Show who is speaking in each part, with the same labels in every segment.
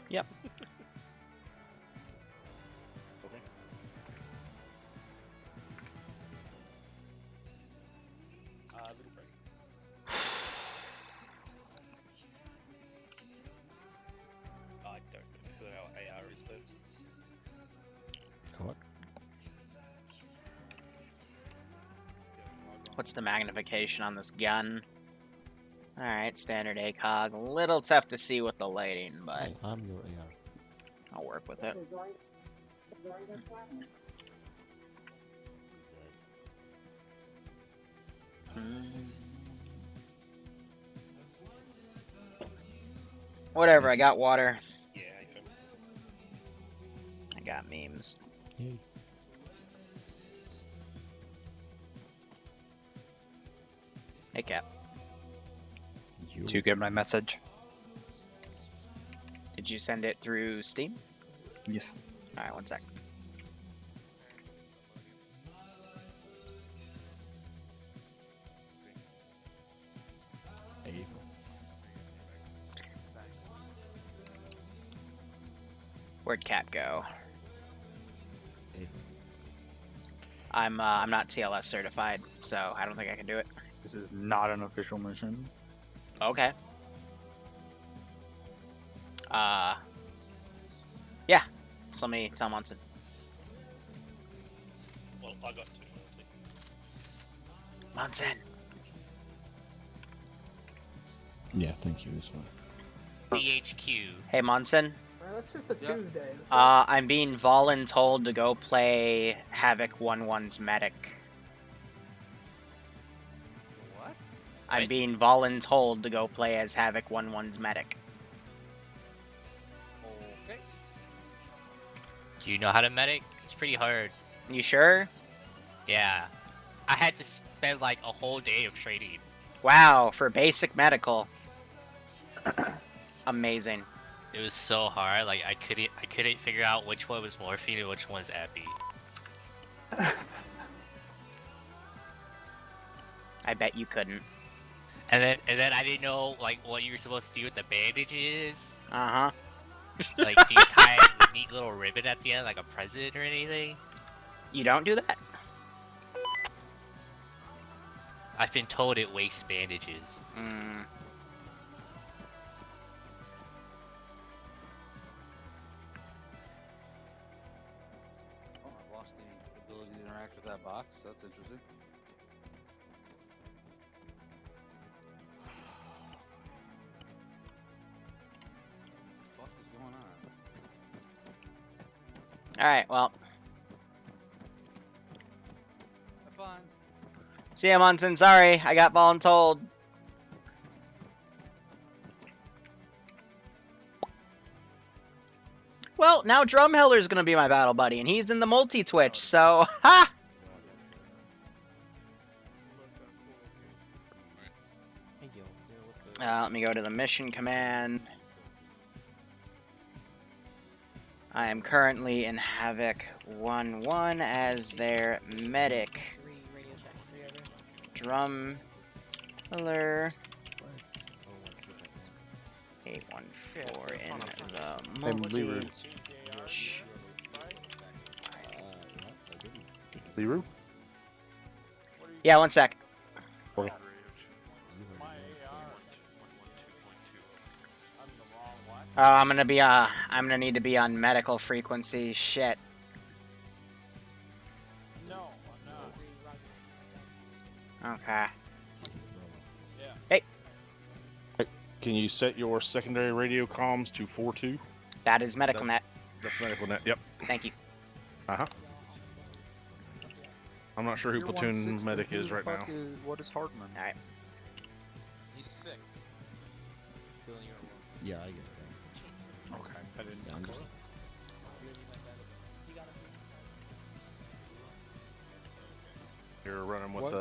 Speaker 1: Yep.
Speaker 2: Okay. Little break. I don't know who our AR is though.
Speaker 3: What?
Speaker 1: What's the magnification on this gun? Alright, standard ACOG. A little tough to see with the lighting, but
Speaker 3: Hey, I'm your AR.
Speaker 1: I'll work with it. Whatever, I got water.
Speaker 2: Yeah, I think.
Speaker 1: I got memes.
Speaker 3: Yay.
Speaker 1: Hey, Cap.
Speaker 4: Do you get my message?
Speaker 1: Did you send it through Steam?
Speaker 4: Yes.
Speaker 1: Alright, one sec.
Speaker 3: Hey.
Speaker 1: Where'd Cap go?
Speaker 3: Hey.
Speaker 1: I'm not TLS certified, so I don't think I can do it.
Speaker 4: This is not an official mission.
Speaker 1: Okay. Yeah. So let me tell Munson.
Speaker 2: Well, I got 2.
Speaker 1: Munson.
Speaker 3: Yeah, thank you. This one.
Speaker 5: BHQ.
Speaker 1: Hey, Munson.
Speaker 6: Well, that's just a Tuesday.
Speaker 1: I'm being voluntold to go play Havoc 1-1's medic.
Speaker 5: What?
Speaker 1: I'm
Speaker 5: Wait.
Speaker 1: being voluntold to go play as Havoc 1-1's medic.
Speaker 5: Okay. Do you know how to medic? It's pretty hard.
Speaker 1: You sure?
Speaker 5: Yeah. I had to spend like a whole day of trading.
Speaker 1: Wow, for basic medical. Amazing.
Speaker 5: It was so hard. Like I couldn't figure out which one was morphine and which one's epi.
Speaker 1: I bet you couldn't.
Speaker 5: And then I didn't know like what you were supposed to do with the bandages.
Speaker 1: Uh-huh.
Speaker 5: Like do you tie a neat little ribbon at the end like a present or anything?
Speaker 1: You don't do that?
Speaker 5: I've been told it wastes bandages.
Speaker 1: Mm.
Speaker 7: Oh, I've lost the ability to interact with that box. That's interesting. What the fuck is going on?
Speaker 1: Alright, well.
Speaker 7: Have fun.
Speaker 1: See ya, Munson. Sorry, I got voluntold. Well, now Drumheller's gonna be my battle buddy, and he's in the multi-twitch, so ha! Let me go to the mission command. I am currently in Havoc 1-1 as their medic. Drumheller 814 in the multi.
Speaker 8: Liru?
Speaker 1: Yeah, one sec.
Speaker 8: Okay.
Speaker 1: Oh, I'm gonna need to be on medical frequency. Shit.
Speaker 2: No, I'm not.
Speaker 1: Okay.
Speaker 8: Can you set your secondary radio comms to 4-2?
Speaker 1: That is medical net.
Speaker 8: That's medical net. Yep.
Speaker 1: Thank you.
Speaker 8: Uh-huh. I'm not sure who platoon medic is right now.
Speaker 4: What is Hardman?
Speaker 1: Alright.
Speaker 7: Need a 6. Feeling your one.
Speaker 3: Yeah, I get it.
Speaker 4: Okay, I didn't.
Speaker 3: Yeah, I'm just...
Speaker 8: You're running with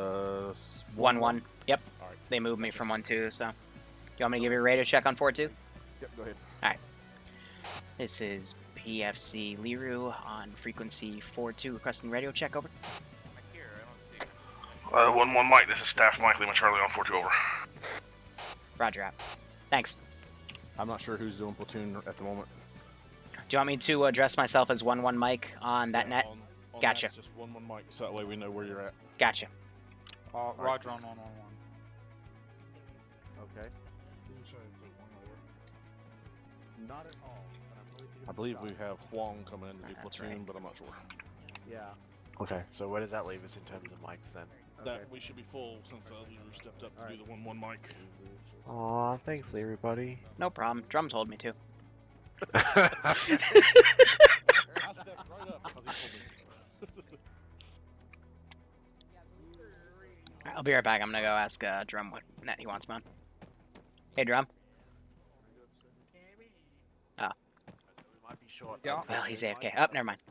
Speaker 4: What?
Speaker 1: 1-1. Yep.
Speaker 8: Alright.
Speaker 1: They moved me from 1-2, so. You want me to give you a radio check on 4-2?
Speaker 8: Yep, go ahead.
Speaker 1: This is PFC Liru on frequency 4-2, requesting radio check, over.
Speaker 8: 1-1 Mike, this is Staff Mike Lima Charlie on 4-2, over.
Speaker 1: Roger out. Thanks.
Speaker 8: I'm not sure who's doing platoon at the moment.
Speaker 1: Do you want me to address myself as 1-1 Mike on that net?
Speaker 8: On
Speaker 1: Gotcha.
Speaker 8: That's just 1-1 mic, so that way we know where you're at.
Speaker 1: Gotcha.
Speaker 4: Roger on 111.
Speaker 8: Okay. Not at all. I believe we have Huang coming in to do
Speaker 1: That's
Speaker 8: platoon,
Speaker 1: right.
Speaker 8: but I'm not sure.
Speaker 6: Yeah.
Speaker 9: Okay, so where does that leave us in terms of mics then?
Speaker 8: That we should be full since Liru stepped up to do the 1-1 mic.
Speaker 9: Aw, thanks, Liru, buddy.
Speaker 1: No problem. Drum told me to.
Speaker 8: I stepped right up because he told me.
Speaker 1: I'll be right back. I'm gonna go ask Drum what net he wants me on. Hey, Drum. Oh.
Speaker 9: We might be short.
Speaker 4: Yeah.
Speaker 1: Well, he's AFK. Oh, never mind.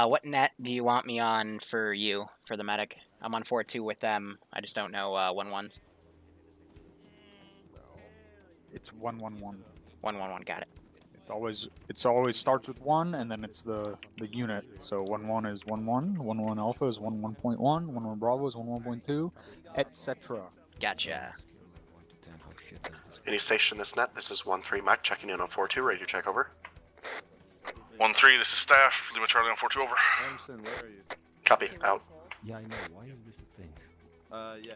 Speaker 1: What net do you want me on for you, for the medic? I'm on 4-2 with them. I just don't know 1-1s.
Speaker 4: It's 111.
Speaker 1: 1-1-1, got it.
Speaker 4: It's always starts with 1, and then it's the unit. So 11 is 11, 11 alpha is 11.1, 11 bravo is 11.2, etc.
Speaker 1: Gotcha.
Speaker 10: Any station this net, this is 1-3 Mike, checking in on 4-2, radio check over.
Speaker 8: 1-3, this is staff. Lima Charlie on 4-2 over.
Speaker 6: Anderson, where are you?
Speaker 10: Copy, out.
Speaker 3: Yeah, I know. Why is this a thing?
Speaker 6: Yeah.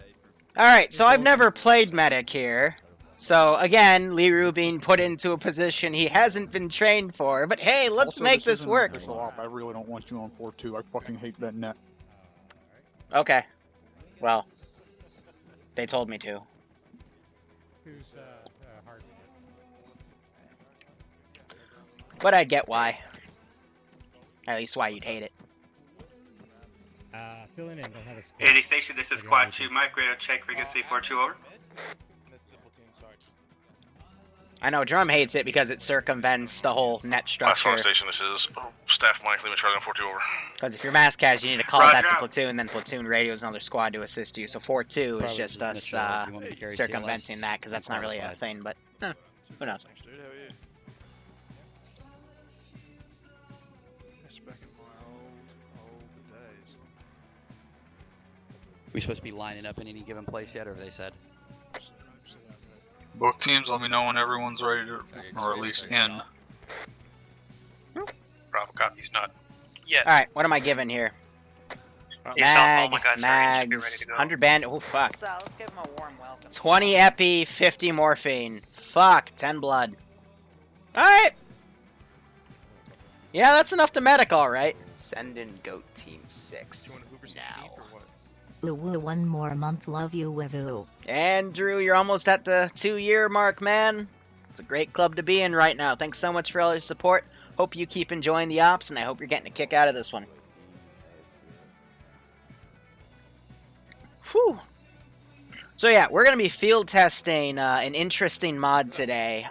Speaker 1: Alright, so I've never played medic here. So, again, Liru being put into a position he hasn't been trained for. But hey, let's
Speaker 4: Also,
Speaker 1: make this
Speaker 4: isn't an
Speaker 1: work.
Speaker 4: official op. I really don't want you on 4-2. I fucking hate that net.
Speaker 1: Okay. Well, they told me to. But I get why. At least why you'd hate it.
Speaker 11: Filling in, don't have a
Speaker 2: 80 station, this is Quad 2 Mike, radio check, frequency 4-2 over.
Speaker 1: I know Drum hates it because it circumvents the whole net structure.
Speaker 8: Station, this is staff Mike, Lima Charlie on 4-2 over.
Speaker 1: Because if you're mass cas, you need to call
Speaker 2: Roger
Speaker 1: that to
Speaker 2: out.
Speaker 1: platoon, then platoon radios another squad to assist you. So 4-2 is just us circumventing that, because that's not really a thing, but who knows.
Speaker 8: Thanks, dude. How are you? That's back in my old days.
Speaker 7: We supposed to be lining up in any given place yet, or have they said?
Speaker 4: Both teams, let me know when everyone's ready to, or at least in.
Speaker 2: Bravo copies not yet.
Speaker 1: Alright, what am I giving here? Mag, mags, 100 bandit. Oh, fuck.
Speaker 12: So let's give him a warm welcome.
Speaker 1: 20 epi, 50 morphine. Fuck, 10 blood. Alright. Yeah, that's enough to medic, alright. Send in GOAT Team 6 now.
Speaker 13: Woo, one more month, love you, woo.
Speaker 1: Andrew, you're almost at the 2-year mark, man. It's a great club to be in right now. Thanks so much for all your support. Hope you keep enjoying the ops, and I hope you're getting a kick out of this one. Whew. So yeah, we're going to be field testing an interesting mod today.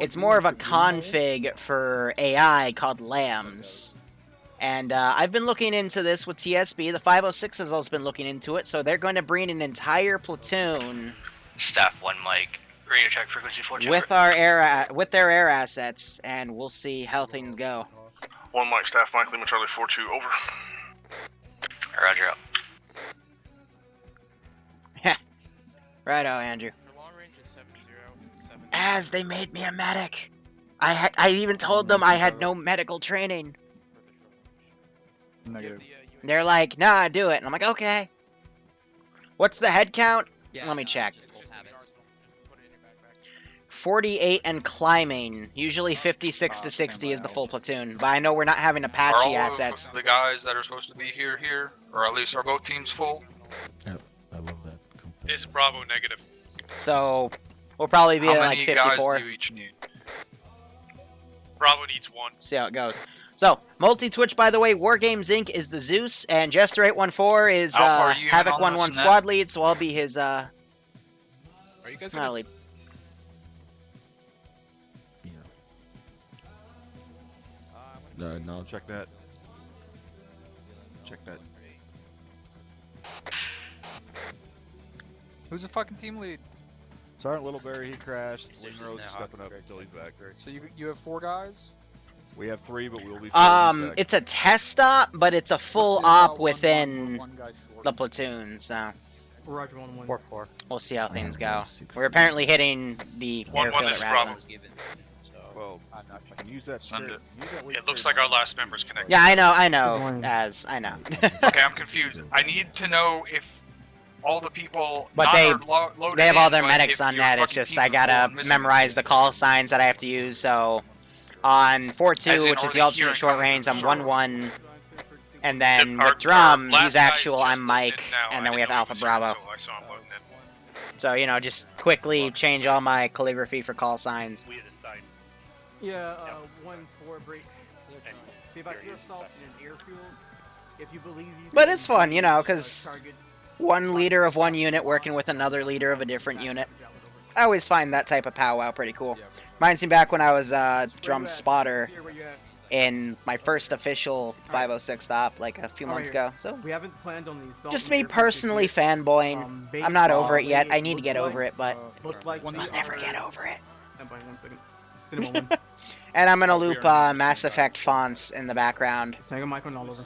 Speaker 1: It's more of a config for AI called Lambs. And I've been looking into this with TSB. The 506 has also been looking into it, so they're going to bring an entire platoon
Speaker 5: Staff 1 Mike, radio check, frequency 4-2
Speaker 1: with our with their air assets, and we'll see how things go.
Speaker 8: 1 Mike, staff Mike, Lima Charlie 4-2 over.
Speaker 5: Roger out.
Speaker 1: Righto, Andrew.
Speaker 2: Long range is 7-0.
Speaker 1: As they made me a medic. I even told them I had no medical training.
Speaker 4: Negative.
Speaker 1: They're like, nah, do it. And I'm like, okay. What's the head count?
Speaker 7: Yeah,
Speaker 1: Let me check.
Speaker 7: just full habits.
Speaker 1: 48 and climbing. Usually 56 to 60 is the full platoon. But I know we're not having Apache assets.
Speaker 4: The guys that are supposed to be here, or at least are both teams full?
Speaker 3: I love that.
Speaker 2: This is Bravo negative.
Speaker 1: So we'll probably be
Speaker 4: How
Speaker 1: at
Speaker 4: many
Speaker 1: like
Speaker 4: guys
Speaker 1: 54.
Speaker 4: do you each need?
Speaker 2: Bravo needs 1.
Speaker 1: See how it goes. So, multi-Twitch, by the way, Wargames Inc. is the Zeus, and Jester814 is
Speaker 4: Alpha, are you in on
Speaker 1: Havoc11
Speaker 4: this
Speaker 1: squad lead, so I'll be his,
Speaker 2: Are you guys
Speaker 1: not lead.
Speaker 3: Yeah.
Speaker 9: No, check that. Check that.
Speaker 4: Who's the fucking team lead?
Speaker 9: Sergeant Littleberry, he crashed.
Speaker 7: Zeus is
Speaker 9: Wing Rose
Speaker 7: now
Speaker 9: is stepping
Speaker 7: hockey
Speaker 9: up until he's back.
Speaker 4: So you have 4 guys?
Speaker 9: We have 3, but we'll be 4 when he's back.
Speaker 1: It's a test stop, but it's a full
Speaker 4: Let's do
Speaker 1: op
Speaker 4: one
Speaker 1: within
Speaker 4: guy short.
Speaker 1: the platoon, so
Speaker 11: Roger 1-1.
Speaker 4: 4-4.
Speaker 1: we'll see how things go.
Speaker 3: 6.
Speaker 1: We're apparently hitting the
Speaker 2: 1-1,
Speaker 1: airfield
Speaker 2: this
Speaker 1: at
Speaker 2: is Bravo.
Speaker 1: Razin.
Speaker 9: Well, I can use that.
Speaker 2: Send
Speaker 9: spirit-
Speaker 2: it.
Speaker 9: use that
Speaker 2: It looks like our last member's connected.
Speaker 1: Yeah, I know, I know. I know.
Speaker 11: Okay, I'm confused. I need to know if all the people
Speaker 1: But
Speaker 11: not
Speaker 1: they
Speaker 11: are loaded
Speaker 1: they have all
Speaker 11: in,
Speaker 1: their
Speaker 11: but
Speaker 1: medics
Speaker 11: if
Speaker 1: on
Speaker 11: your
Speaker 1: net. It's
Speaker 11: fucking
Speaker 1: just
Speaker 11: teams
Speaker 1: I
Speaker 11: are full
Speaker 1: gotta
Speaker 11: and missing
Speaker 1: memorize the call signs that I have to use. So on
Speaker 11: As
Speaker 1: 4-2,
Speaker 11: in,
Speaker 1: which
Speaker 11: are
Speaker 1: is
Speaker 11: they
Speaker 1: the alternate
Speaker 11: hearing
Speaker 1: short
Speaker 11: coming
Speaker 1: range,
Speaker 11: from
Speaker 1: I'm
Speaker 11: the short
Speaker 1: 1-1. And then
Speaker 11: Our
Speaker 1: with Drum,
Speaker 11: last
Speaker 1: he's
Speaker 11: guy's
Speaker 1: actual,
Speaker 11: just
Speaker 1: I'm
Speaker 11: loading
Speaker 1: Mike,
Speaker 11: in now.
Speaker 1: and
Speaker 11: I
Speaker 1: then we
Speaker 11: didn't
Speaker 1: have
Speaker 11: know he
Speaker 1: Alpha
Speaker 11: was here
Speaker 1: Bravo.
Speaker 11: until I saw him loading in.
Speaker 1: So, you know, just quickly change all my calligraphy for call signs.
Speaker 12: Yeah, 1-4 break. See, if you're assaulted in an airfield, if you believe you
Speaker 1: But
Speaker 12: can
Speaker 1: it's fun, you know,
Speaker 12: engage,
Speaker 1: because
Speaker 12: targets,
Speaker 1: one leader of one unit working with another leader of a different unit. I always find that type of powwow pretty cool. Reminds me back when I was drum spotter in my first official 506 stop like a few months ago. So
Speaker 12: we haven't planned on the assault
Speaker 1: just
Speaker 12: in the
Speaker 1: me
Speaker 12: airfield
Speaker 1: personally
Speaker 12: this year.
Speaker 1: fanboying.
Speaker 12: Based
Speaker 1: I'm not
Speaker 12: on
Speaker 1: over it yet.
Speaker 12: what
Speaker 1: I need to
Speaker 12: looks
Speaker 1: get
Speaker 12: like,
Speaker 1: over it, but
Speaker 12: most likely
Speaker 1: I'll never get over it.
Speaker 12: Stand by 1 second. Cinema 1.
Speaker 1: And I'm gonna loop Mass Effect fonts in the background.
Speaker 12: Tango microphone all over.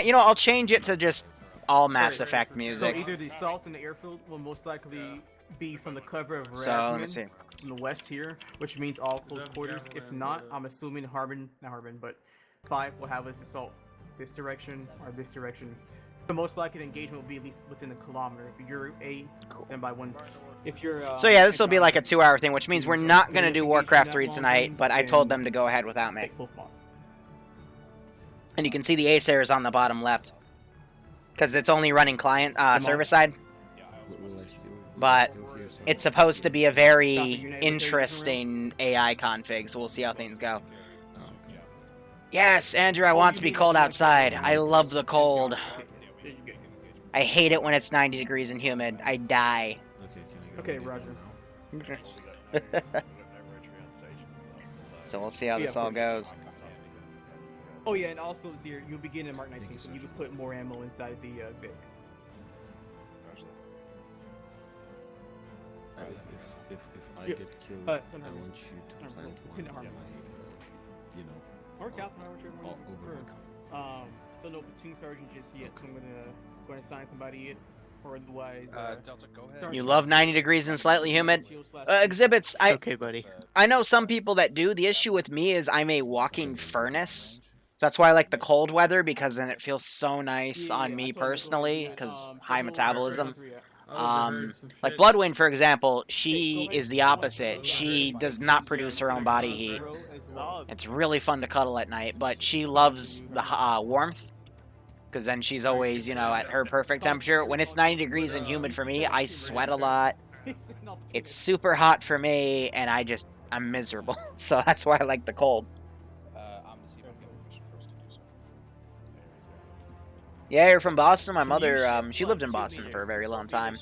Speaker 1: You know, I'll change it to just all Mass Effect music.
Speaker 12: So either the assault in the airfield will most likely be from the cover of
Speaker 1: So, let me see.
Speaker 12: Rasman from the west here, which means all close quarters. If not, I'm assuming not Harbin, but 5 will have us assault this direction or this direction. So most likely the engagement will be at least within a kilometer. If you're A, then by 1. If you're
Speaker 1: So yeah, this will be like a 2-hour thing, which means we're not gonna do Warcraft 3 tonight, but I told them to go ahead without me. And you can see the ace errors on the bottom left. Because it's only running client, server side. But it's supposed to be a very interesting AI config, so we'll see how things go. Yes, Andrew, I want to be cold outside. I love the cold. I hate it when it's 90 degrees and humid. I die.
Speaker 12: Okay, Roger.
Speaker 1: So we'll see how this all goes.
Speaker 12: Oh yeah, and also Zir, you'll begin in Mark 19, so you can put more ammo inside the Vic.
Speaker 3: If I get killed, I want you to plant one in my, you know,
Speaker 12: Or Captain Arbitrary
Speaker 3: over my cover.
Speaker 12: Still no platoon sergeant just yet, so I'm gonna assign somebody it, or otherwise.
Speaker 7: Delta, go ahead.
Speaker 1: You love 90 degrees and slightly humid? Exhibits,
Speaker 14: Okay, buddy.
Speaker 1: I know some people that do. The issue with me is I'm a walking furnace. So that's why I like the cold weather, because then it feels so nice on me personally, because high metabolism. Like Bloodwind, for example, she is the opposite. She does not produce her own body heat. It's really fun to cuddle at night, but she loves the warmth, because then she's always, you know, at her perfect temperature. When it's 90 degrees and humid for me, I sweat a lot. It's super hot for me, and I'm miserable. So that's why I like the cold. Yeah, you're from Boston. My mother, she lived in Boston for a very long time.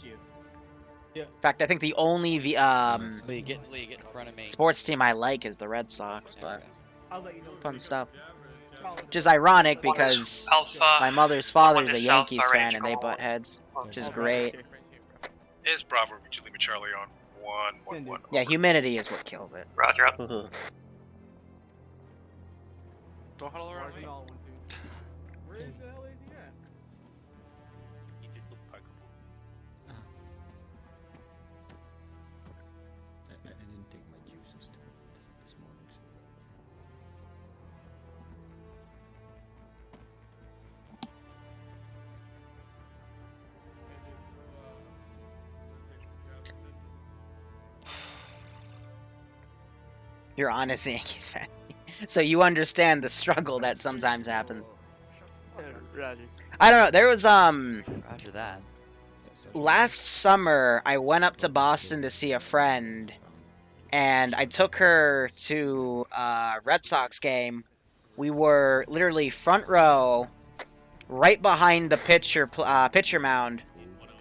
Speaker 1: In fact, I think the only
Speaker 14: Lee, get in front of me.
Speaker 1: sports team I like is the Red Sox, but fun stuff. Which is ironic because my mother's father's a Yankees fan and they butt heads, which is great.
Speaker 11: Is Bravo Julie Charlie on 1-1-1?
Speaker 1: Yeah, humidity is what kills it.
Speaker 11: Roger up.
Speaker 2: Don't huddle around me.
Speaker 12: Where the hell is he at?
Speaker 5: You just look pokeable.
Speaker 3: I didn't take my juices this morning, so.
Speaker 1: You're honest Yankees fan. So you understand the struggle that sometimes happens.
Speaker 14: Roger.
Speaker 1: I don't know, there was,
Speaker 14: Roger that.
Speaker 1: last summer, I went up to Boston to see a friend, and I took her to a Red Sox game. We were literally front row, right behind the pitcher mound,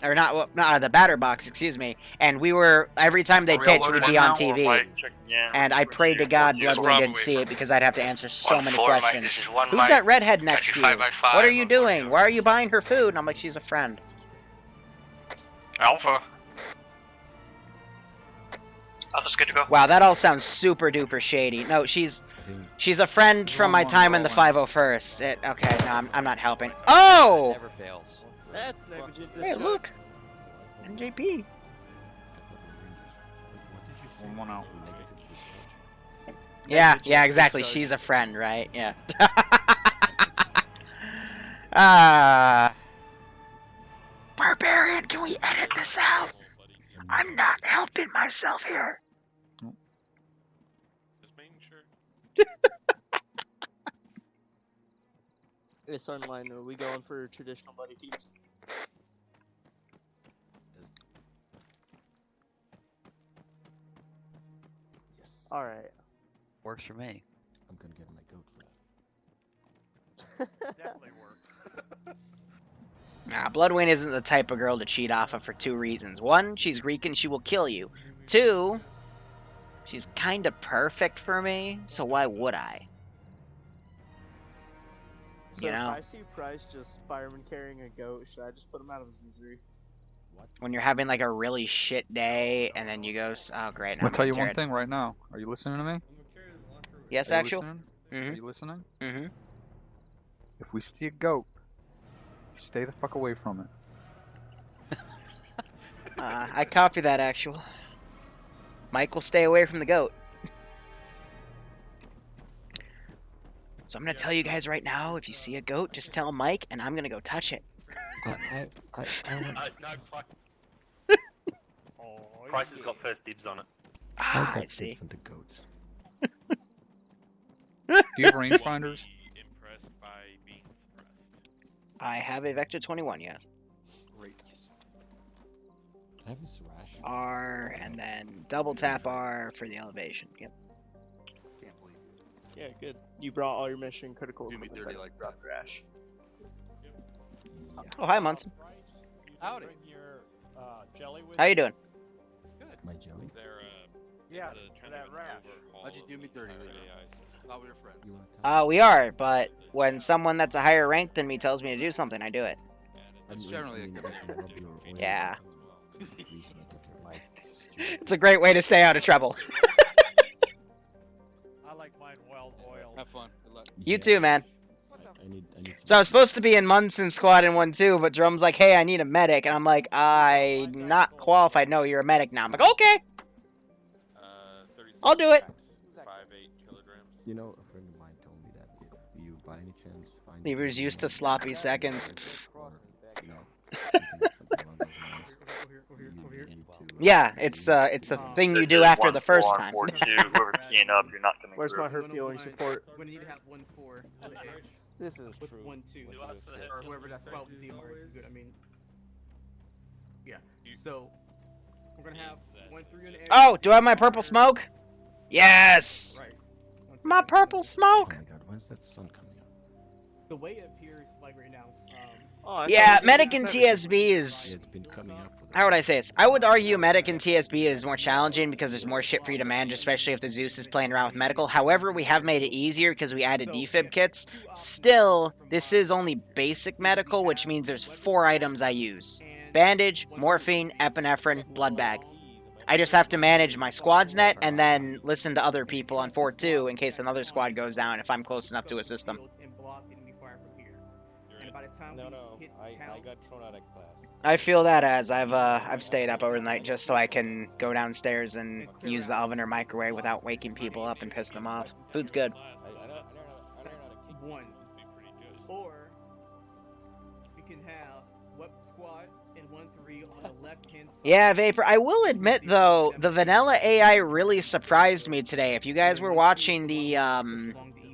Speaker 1: or not the batter box, excuse me. And we were, every time they pitched, we'd be on TV. And I prayed to God Bloodwind didn't see it, because I'd have to answer so many questions. Who's that redhead next to you? What are you doing? Why are you buying her food? And I'm like, she's a friend.
Speaker 11: Alpha. Alpha's good to go.
Speaker 1: Wow, that all sounds super duper shady. No, she's a friend from my time in the 501st. Okay, no, I'm not helping. Oh!
Speaker 14: Never fails. That's negligent.
Speaker 1: Hey, look! NJP.
Speaker 4: One out.
Speaker 1: Yeah, yeah, exactly. She's a friend, right? Yeah. Ah. Barbarian, can we edit this out? I'm not helping myself here.
Speaker 2: Just making sure.
Speaker 14: It's online. Are we going for traditional buddy teams?
Speaker 3: Yes.
Speaker 14: All right. Works for me.
Speaker 3: I'm gonna get my goat for that.
Speaker 6: Definitely works.
Speaker 1: Nah, Bloodwing isn't the type of girl to cheat off of for 2 reasons. 1, she's Greek and she will kill you. 2, she's kind of perfect for me, so why would I?
Speaker 14: So
Speaker 1: You know?
Speaker 14: if I see Price just fireman carrying a goat, should I just put him out of his misery?
Speaker 1: When you're having like a really shit day and then you go, oh great, now
Speaker 4: I'll
Speaker 1: I'm
Speaker 4: tell you
Speaker 1: getting
Speaker 4: one thing right now. Are you listening to me?
Speaker 1: Yes,
Speaker 4: Are you
Speaker 1: actual?
Speaker 4: listening?
Speaker 1: Mhm.
Speaker 4: Are you listening?
Speaker 1: Mhm.
Speaker 4: If we see a goat, stay the fuck away from it.
Speaker 1: I copy that, actual. Mike will stay away from the goat. So I'm gonna tell you guys right now, if you see a goat, just tell Mike, and I'm gonna go touch it.
Speaker 3: I
Speaker 2: No, fuck.
Speaker 5: Price has got first dibs on it.
Speaker 1: Ah, I
Speaker 3: got
Speaker 1: see.
Speaker 3: tips on the goats.
Speaker 4: Do you have rangefinders?
Speaker 2: Impressed by being suppressed.
Speaker 1: I have a Vector 21, yes.
Speaker 4: Great.
Speaker 3: I have this rash.
Speaker 1: R, and then double tap R for the elevation. Yep.
Speaker 4: Can't believe it.
Speaker 14: Yeah, good. You brought all your mission critical.
Speaker 7: Do me
Speaker 14: equipment
Speaker 7: dirty
Speaker 14: back.
Speaker 7: like drop crash.
Speaker 1: Oh, hi, Munson.
Speaker 7: Howdy.
Speaker 1: How you doing?
Speaker 3: My jelly.
Speaker 2: They're,
Speaker 6: Yeah,
Speaker 2: it's a
Speaker 6: for
Speaker 2: kind
Speaker 6: that
Speaker 2: of an
Speaker 6: rash.
Speaker 2: overhaul
Speaker 7: How'd you do me dirty
Speaker 2: of
Speaker 7: later?
Speaker 2: their AI system.
Speaker 7: Thought we were friends.
Speaker 3: You want to
Speaker 1: We are, but when someone that's a higher rank than me tells me to do something, I do it.
Speaker 7: That's generally a good
Speaker 3: I can rub your oil.
Speaker 1: Yeah.
Speaker 3: Please make it your life.
Speaker 1: It's a great way to stay out of trouble.
Speaker 6: I like mine well oiled.
Speaker 7: Have fun. Good luck.
Speaker 1: You too, man.
Speaker 3: I need
Speaker 1: So I was supposed to be in Munson's squad in 1-2, but Drum's like, hey, I need a medic. And I'm like, I'm not qualified. No, you're a medic now. I'm like, okay.
Speaker 2: 36
Speaker 1: I'll do it.
Speaker 2: 5'8" kilograms.
Speaker 3: You know, a friend of mine told me that if you by any chance find
Speaker 1: Lever's used to sloppy seconds.
Speaker 3: you know, something along those lines, you need to,
Speaker 1: Yeah, it's the thing you do after the first time.
Speaker 2: Whoever's keying up, you're not coming
Speaker 14: Where's
Speaker 2: through.
Speaker 14: my hurt feeling support?
Speaker 12: We're gonna need to have 1-4 on the edge.
Speaker 7: This is
Speaker 12: With
Speaker 7: true.
Speaker 12: 1-2. Or whoever that's well with DMRs is good. I mean, yeah. So we're gonna have 1-3 on the edge.
Speaker 1: Oh, do I have my purple smoke? Yes.
Speaker 12: Right.
Speaker 1: My purple
Speaker 3: oh
Speaker 1: smoke.
Speaker 3: my god, when's that sun coming up?
Speaker 12: The way it appears like right now.
Speaker 1: Yeah, medic and TSB
Speaker 3: Yeah,
Speaker 1: is.
Speaker 3: it's been coming up for the
Speaker 1: How would I say this? I would argue medic and TSB is more challenging because there's more shit for you to manage, especially if the Zeus is playing around with medical. However, we have made it easier because we added defib kits. Still, this is only basic medical, which means there's 4 items I use. Bandage, morphine, epinephrine, blood bag. I just have to manage my squad's net and then listen to other people on 4-2 in case another squad goes down if I'm close enough to assist them.
Speaker 6: I got thrown out of class.
Speaker 1: I feel that as I've stayed up over the night just so I can go downstairs and use the oven or microwave without waking people up and pissing them off. Food's good.
Speaker 12: One. Or we can have Web Squad and 1-3 on the left hand side.
Speaker 1: Yeah, Vapor. I will admit though, the vanilla AI really surprised me today. If you guys were watching the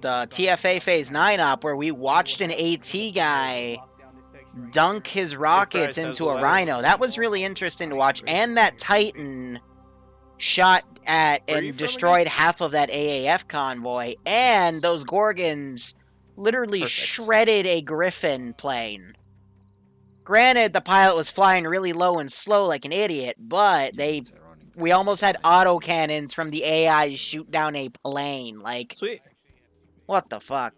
Speaker 1: TFA Phase 9 op where we watched an AT guy dunk his rockets into a rhino, that was really interesting to watch. And that Titan shot at and destroyed half of that AAF convoy, and those Gorgons literally shredded a Griffin plane. Granted, the pilot was flying really low and slow like an idiot, but we almost had autocannons from the AI shoot down a plane. Like,
Speaker 14: Sweet.
Speaker 1: What the fuck?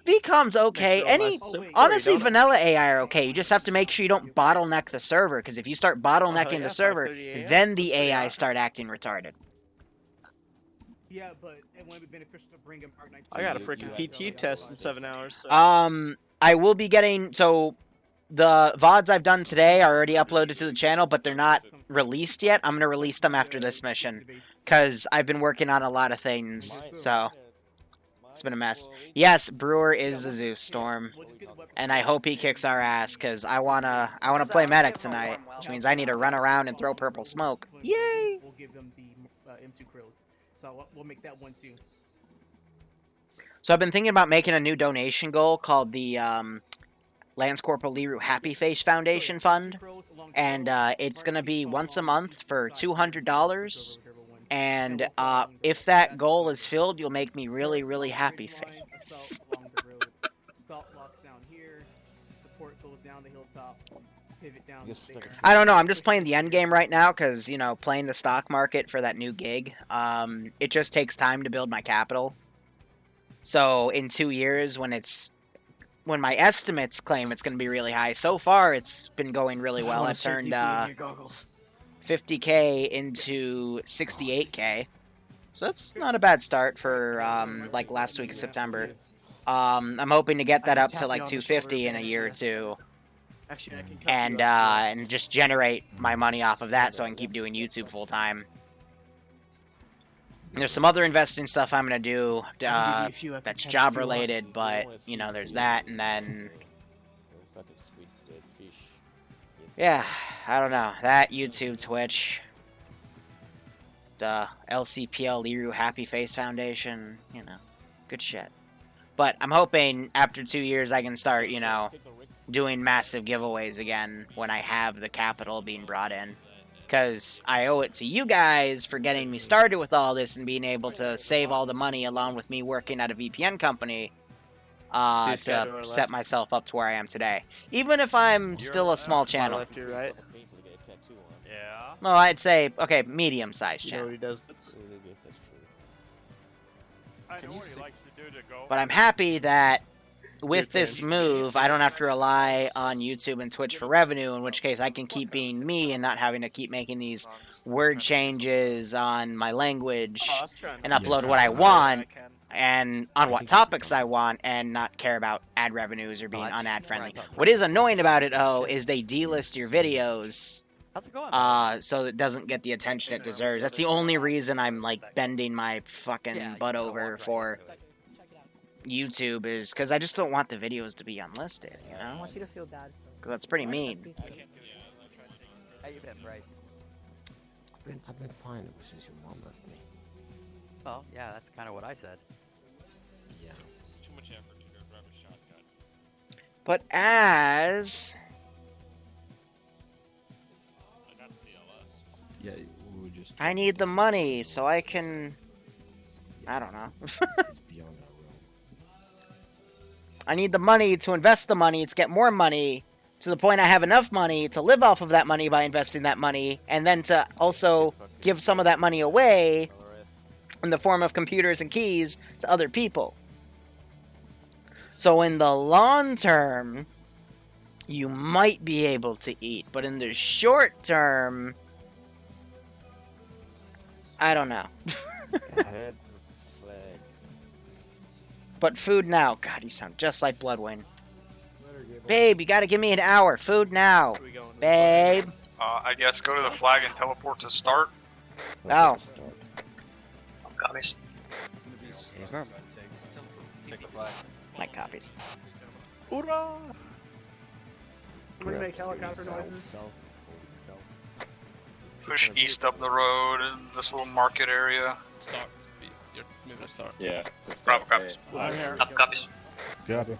Speaker 1: VCOM's okay. Honestly, vanilla AI are okay. You just have to make sure you don't bottleneck the server, because if you start bottlenecking the server, then the AI start acting retarded.
Speaker 12: Yeah, but it wouldn't be beneficial to bring him
Speaker 14: I got a freaking PT test in 7 hours. So.
Speaker 1: I will be getting the VODs I've done today are already uploaded to the channel, but they're not released yet. I'm gonna release them after this mission, because I've been working on a lot of things, so it's been a mess. Yes, Brewer is the Zeus Storm, and I hope he kicks our ass, because I wanna play medic tonight, which means I need to run around and throw purple smoke. Yay!
Speaker 12: We'll give them the M2 krills, so we'll make that one too.
Speaker 1: So I've been thinking about making a new donation goal called the Lance Corporal Liru Happy Face Foundation Fund, and it's going to be once a month for $200, and if that goal is filled, you'll make me really, really happy face.
Speaker 12: Salt blocks down here, support goes down the hilltop, pivot down.
Speaker 1: I don't know, I'm just playing the end game right now, because, you know, playing the stock market for that new gig, it just takes time to build my capital. So in 2 years, when my estimates claim it's going to be really high, so far it's been going really well. I've turned 50K into 68K, so that's not a bad start for like last week of September. I'm hoping to get that up to like 250 in a year or two, and just generate my money off of that so I can keep doing YouTube full time. There's some other investing stuff I'm going to do that's job related, but, you know, there's that, and then, yeah, I don't know, that, YouTube, Twitch, the LCPL Liru Happy Face Foundation, you know, good shit. But I'm hoping after 2 years I can start, you know, doing massive giveaways again when I have the capital being brought in. Because I owe it to you guys for getting me started with all this and being able to save all the money along with me working at a VPN company to set myself up to where I am today. Even if I'm still a small channel.
Speaker 14: Left, you're right.
Speaker 2: Yeah.
Speaker 1: Well, I'd say, okay, medium-sized
Speaker 14: You know
Speaker 1: channel.
Speaker 14: what he does?
Speaker 2: I know what he likes to do to go.
Speaker 1: But I'm happy that with this move, I don't have to rely on YouTube and Twitch for revenue, in which case I can keep being me and not having to keep making these word changes on my language and upload what I want and on what topics I want and not care about ad revenues or being unad friendly. What is annoying about it, though, is they delist your videos so it doesn't get the attention it deserves. That's the only reason I'm, like, bending my fucking butt over for YouTube, is because I just don't want the videos to be unlisted, you know?
Speaker 15: I want you to feel bad.
Speaker 1: Because that's pretty mean.
Speaker 15: How you been, Bryce?
Speaker 3: I've been fine ever since your mom left me.
Speaker 15: Well, yeah, that's kind of what I said.
Speaker 3: Yeah.
Speaker 2: It's too much effort to go grab a shotgun.
Speaker 1: But as...
Speaker 2: I got CLS.
Speaker 3: Yeah, we were just...
Speaker 1: I need the money so I can... I don't know.
Speaker 3: It's beyond our realm.
Speaker 1: I need the money to invest the money to get more money, to the point I have enough money to live off of that money by investing that money, and then to also give some of that money away in the form of computers and keys to other people. So in the long term, you might be able to eat, but in the short term, I don't know. But food now. God, you sound just like Bloodwing. Babe, you gotta give me an hour. Food now. Babe.
Speaker 11: I guess go to the flag and teleport to start.
Speaker 1: Oh.
Speaker 11: Copies.
Speaker 6: Check the flag.
Speaker 1: My copies.
Speaker 14: Hoorah!
Speaker 12: I'm gonna make helicopter noises.
Speaker 11: Push east up the road in this little market area.
Speaker 2: Start. You're moving to start.
Speaker 6: Yeah.
Speaker 11: Bravo copies.
Speaker 2: Up copies.
Speaker 9: Copy.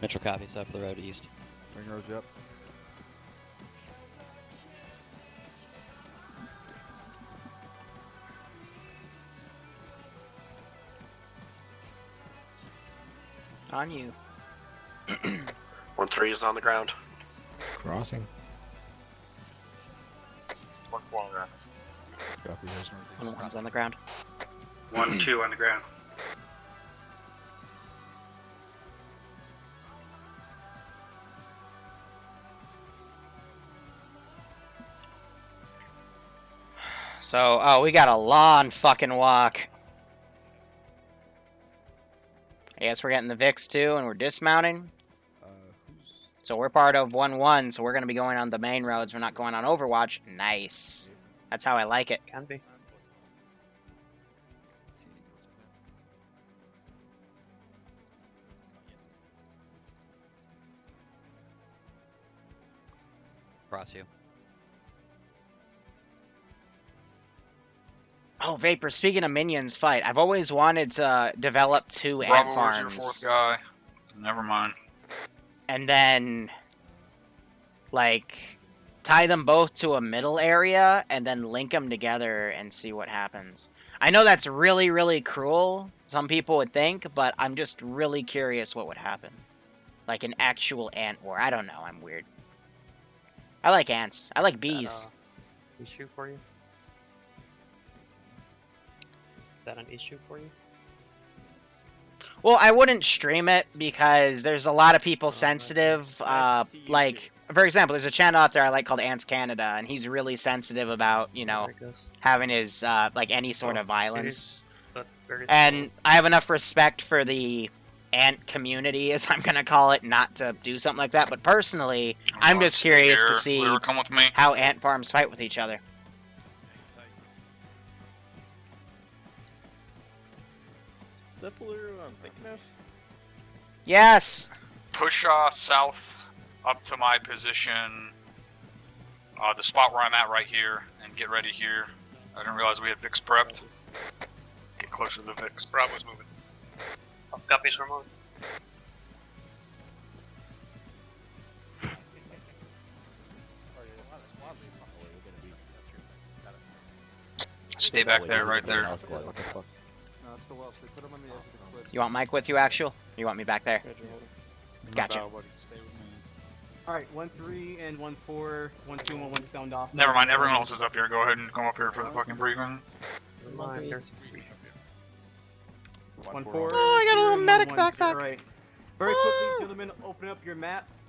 Speaker 15: Metro copies up the road east.
Speaker 9: Bring Rosie up.
Speaker 1: On you.
Speaker 10: 1-3 is on the ground.
Speaker 3: Crossing.
Speaker 11: 1-4 on the ground.
Speaker 9: Copy, guys.
Speaker 1: 1-1's on the ground.
Speaker 11: 1-2 on the ground.
Speaker 1: So, oh, we got a long fucking walk. I guess we're getting the VIX too, and we're dismounting. So we're part of 1-1, so we're going to be going on the main roads. We're not going on Overwatch. Nice. That's how I like it.
Speaker 2: Can be.
Speaker 15: Cross you.
Speaker 1: Oh, Vapor, speaking of minions fight, I've always wanted to develop 2 ant
Speaker 11: Bravo
Speaker 1: farms.
Speaker 11: was your fourth guy. Never mind.
Speaker 1: And then, like, tie them both to a middle area and then link them together and see what happens. I know that's really, really cruel, some people would think, but I'm just really curious what would happen. Like an actual ant war. I don't know, I'm weird. I like ants. I like bees.
Speaker 2: Issue for you? Is that an issue for you?
Speaker 1: Well, I wouldn't stream it because there's a lot of people sensitive. Like, for example, there's a channel out there I like called Ants Canada, and he's really sensitive about, you know, having his, like, any sort of violence. And I have enough respect for the ant community, as I'm going to call it, not to do something like that. But personally, I'm just curious to see how ant farms fight with each other.
Speaker 6: Is that the Liru I'm thinking of?
Speaker 1: Yes!
Speaker 11: Push south up to my position, the spot where I'm at right here, and get ready here. I didn't realize we had Vix prepped. Get closer to the Vix. Bravo's moving.
Speaker 2: Copies for moving.
Speaker 11: Stay back there, right there.
Speaker 1: You want Mike with you, Actual? Or you want me back there? Gotcha.
Speaker 12: Alright, 1-3 and 1-4, 1-2 and 1-1 sound off.
Speaker 11: Never mind, everyone else is up here. Go ahead and come up here for the fucking briefing.
Speaker 12: 1-4.
Speaker 1: Oh, I got a little medic backpack.
Speaker 12: Alright. Very quickly, gentlemen, open up your maps.